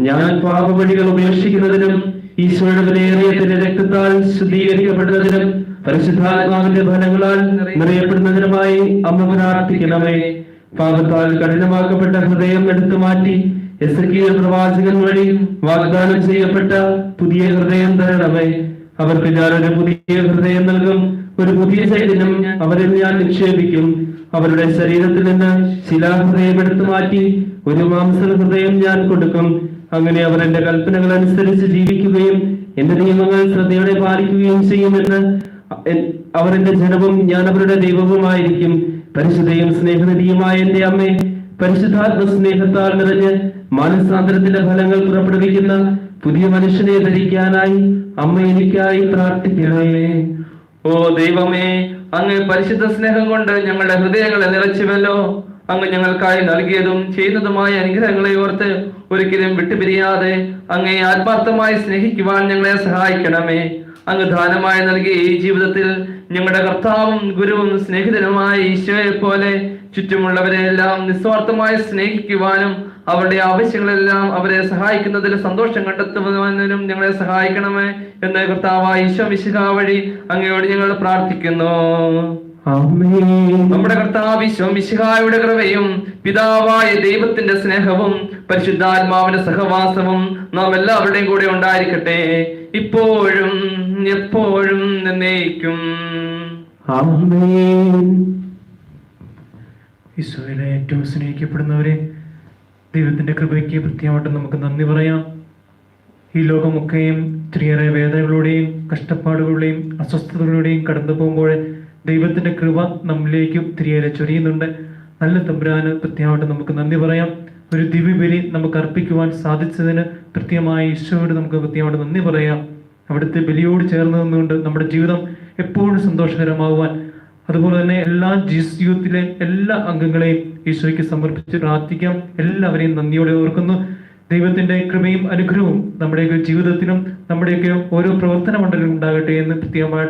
ഞാൻ പാപവഴികൾ ഉപേക്ഷിക്കുന്നതിനും ഈശോയുടെ വിലയേറിയ തന്റെ രക്തത്താൽ ശുദ്ധീകരിക്കപ്പെടുന്നതിനും പരിശുദ്ധാത്മാവിന്റെ ഫലങ്ങളാൽ നിറയപ്പെടുന്നതിനുമായി അമ്മ പ്രാർത്ഥിക്കണമേ. പാപത്താൽ കഠിനമാക്കപ്പെട്ട ഹൃദയം എടുത്തു മാറ്റി എസെക്കിയേൽ പ്രവാചകൻ വഴി വാഗ്ദാനം ചെയ്യപ്പെട്ട പുതിയ ഹൃദയം തരണമേ. അവർക്ക് ഞാൻ ഒരു പുതിയ ഹൃദയം നൽകും, ഒരു പുതിയ ചൈതന്യം അവരിൽ ഞാൻ നിക്ഷേപിക്കും. അവരുടെ ശരീരത്തിൽ നിന്ന് ശിലാഹൃദയം എടുത്തു മാറ്റി ഒരു മാംസ ഹൃദയം ഞാൻ കൊടുക്കും. അങ്ങനെ അവർ എന്റെ കൽപ്പനകൾ അനുസരിച്ച് ജീവിക്കുകയും എന്റെ നിയമങ്ങൾ ശ്രദ്ധയോടെ പാലിക്കുകയും ചെയ്യുമെന്ന് അവർ എന്റെ ജനവും ഞാൻ അവരുടെ ദൈവവുമായിരിക്കും. പരിശുദ്ധയും സ്നേഹനിധിയുമായ എന്റെ അമ്മേ, പരിശുദ്ധാത്മ സ്നേഹത്താൽ നിറഞ്ഞ് മാനസാന്തരത്തിന്റെ ഫലങ്ങൾ പുറപ്പെടുവിക്കുന്ന പുതിയ മനുഷ്യനെ ധരിക്കാനായി അമ്മ എനിക്കായി പ്രാർത്ഥിക്കണമേ. ഓ ദൈവമേ, അങ്ങ് പരിശുദ്ധ സ്നേഹം കൊണ്ട് ഞങ്ങളുടെ ഹൃദയങ്ങളെ നിറച്ചുവല്ലോ. അങ്ങ് ഞങ്ങൾക്കായി നൽകിയതും ചെയ്യുന്നതുമായ അനുഗ്രഹങ്ങളെ ഓർത്ത് ഒരിക്കലും വിട്ടുപിരിയാതെ അങ്ങേ ആത്മാർത്ഥമായി സ്നേഹിക്കുവാൻ ഞങ്ങളെ സഹായിക്കണമേ. അങ്ങ് ദാനമായി നൽകിയ ഈ ജീവിതത്തിൽ ഞങ്ങളുടെ കർത്താവും ഗുരുവും സ്നേഹിതനുമായ ഈശോയെ പോലെ ചുറ്റുമുള്ളവരെയെല്ലാം നിസ്വാർത്ഥമായി സ്നേഹിക്കുവാനും അവരുടെ ആവശ്യങ്ങളെല്ലാം അവരെ സഹായിക്കുന്നതിൽ സന്തോഷം കണ്ടെത്തുവാനും ഞങ്ങളെ സഹായിക്കണമേ എന്ന് കർത്താവായ ഈശോ മിശിഹാ വഴി അങ്ങയോട് ഞങ്ങൾ പ്രാർത്ഥിക്കുന്നു. നമ്മുടെ കർത്താവ് ഈശോ മിശിഹായുടെ കൃപയും പിതാവായ ദൈവത്തിന്റെ സ്നേഹവും പരിശുദ്ധാത്മാവിന്റെ സഹവാസവും നാം എല്ലാവരുടെയും കൂടെ ഉണ്ടായിരിക്കട്ടെ, ഇപ്പോഴും എപ്പോഴും എന്നേക്കും. ഈശോയിലെ ഏറ്റവും സ്നേഹിക്കപ്പെടുന്നവരെ, ദൈവത്തിന്റെ കൃപയ്ക്ക് പ്രത്യേകമായിട്ട് നമുക്ക് നന്ദി പറയാം. ഈ ലോകമൊക്കെയും ഒത്തിരിയേറെ വേദനകളുടെയും കഷ്ടപ്പാടുകളുടെയും അസ്വസ്ഥതകളുടെയും കടന്നു പോകുമ്പോൾ ദൈവത്തിന്റെ കൃപ നമ്മിലേക്ക് ഒത്തിരിയേറെ ചൊരിയുന്നുണ്ട്. നല്ല തമ്പുരാന് പ്രത്യേകമായിട്ട് നമുക്ക് നന്ദി പറയാം. ഒരു ദിവ്യബലി നമുക്ക് അർപ്പിക്കുവാൻ സാധിച്ചതിന് പ്രത്യേകമായി ഈശോയോട് നമുക്ക് പ്രത്യേകമായിട്ട് നന്ദി പറയാം. അവിടുത്തെ ബലിയോട് ചേർന്ന് നിന്നുകൊണ്ട് നമ്മുടെ ജീവിതം എപ്പോഴും സന്തോഷകരമാകുവാൻ, അതുപോലെ തന്നെ എല്ലാ ജീവിതത്തിലെ എല്ലാ അംഗങ്ങളെയും ഈശോയ്ക്ക് സമർപ്പിച്ച് പ്രാർത്ഥിക്കാം. എല്ലാവരെയും നന്ദിയോടെ ഓർക്കുന്നു. ദൈവത്തിന്റെ കൃപയും അനുഗ്രഹവും നമ്മുടെയൊക്കെ ജീവിതത്തിലും നമ്മുടെയൊക്കെ ഓരോ പ്രവർത്തന മണ്ഡലം ഉണ്ടാകട്ടെ എന്ന് പ്രത്യേകമായിട്ട്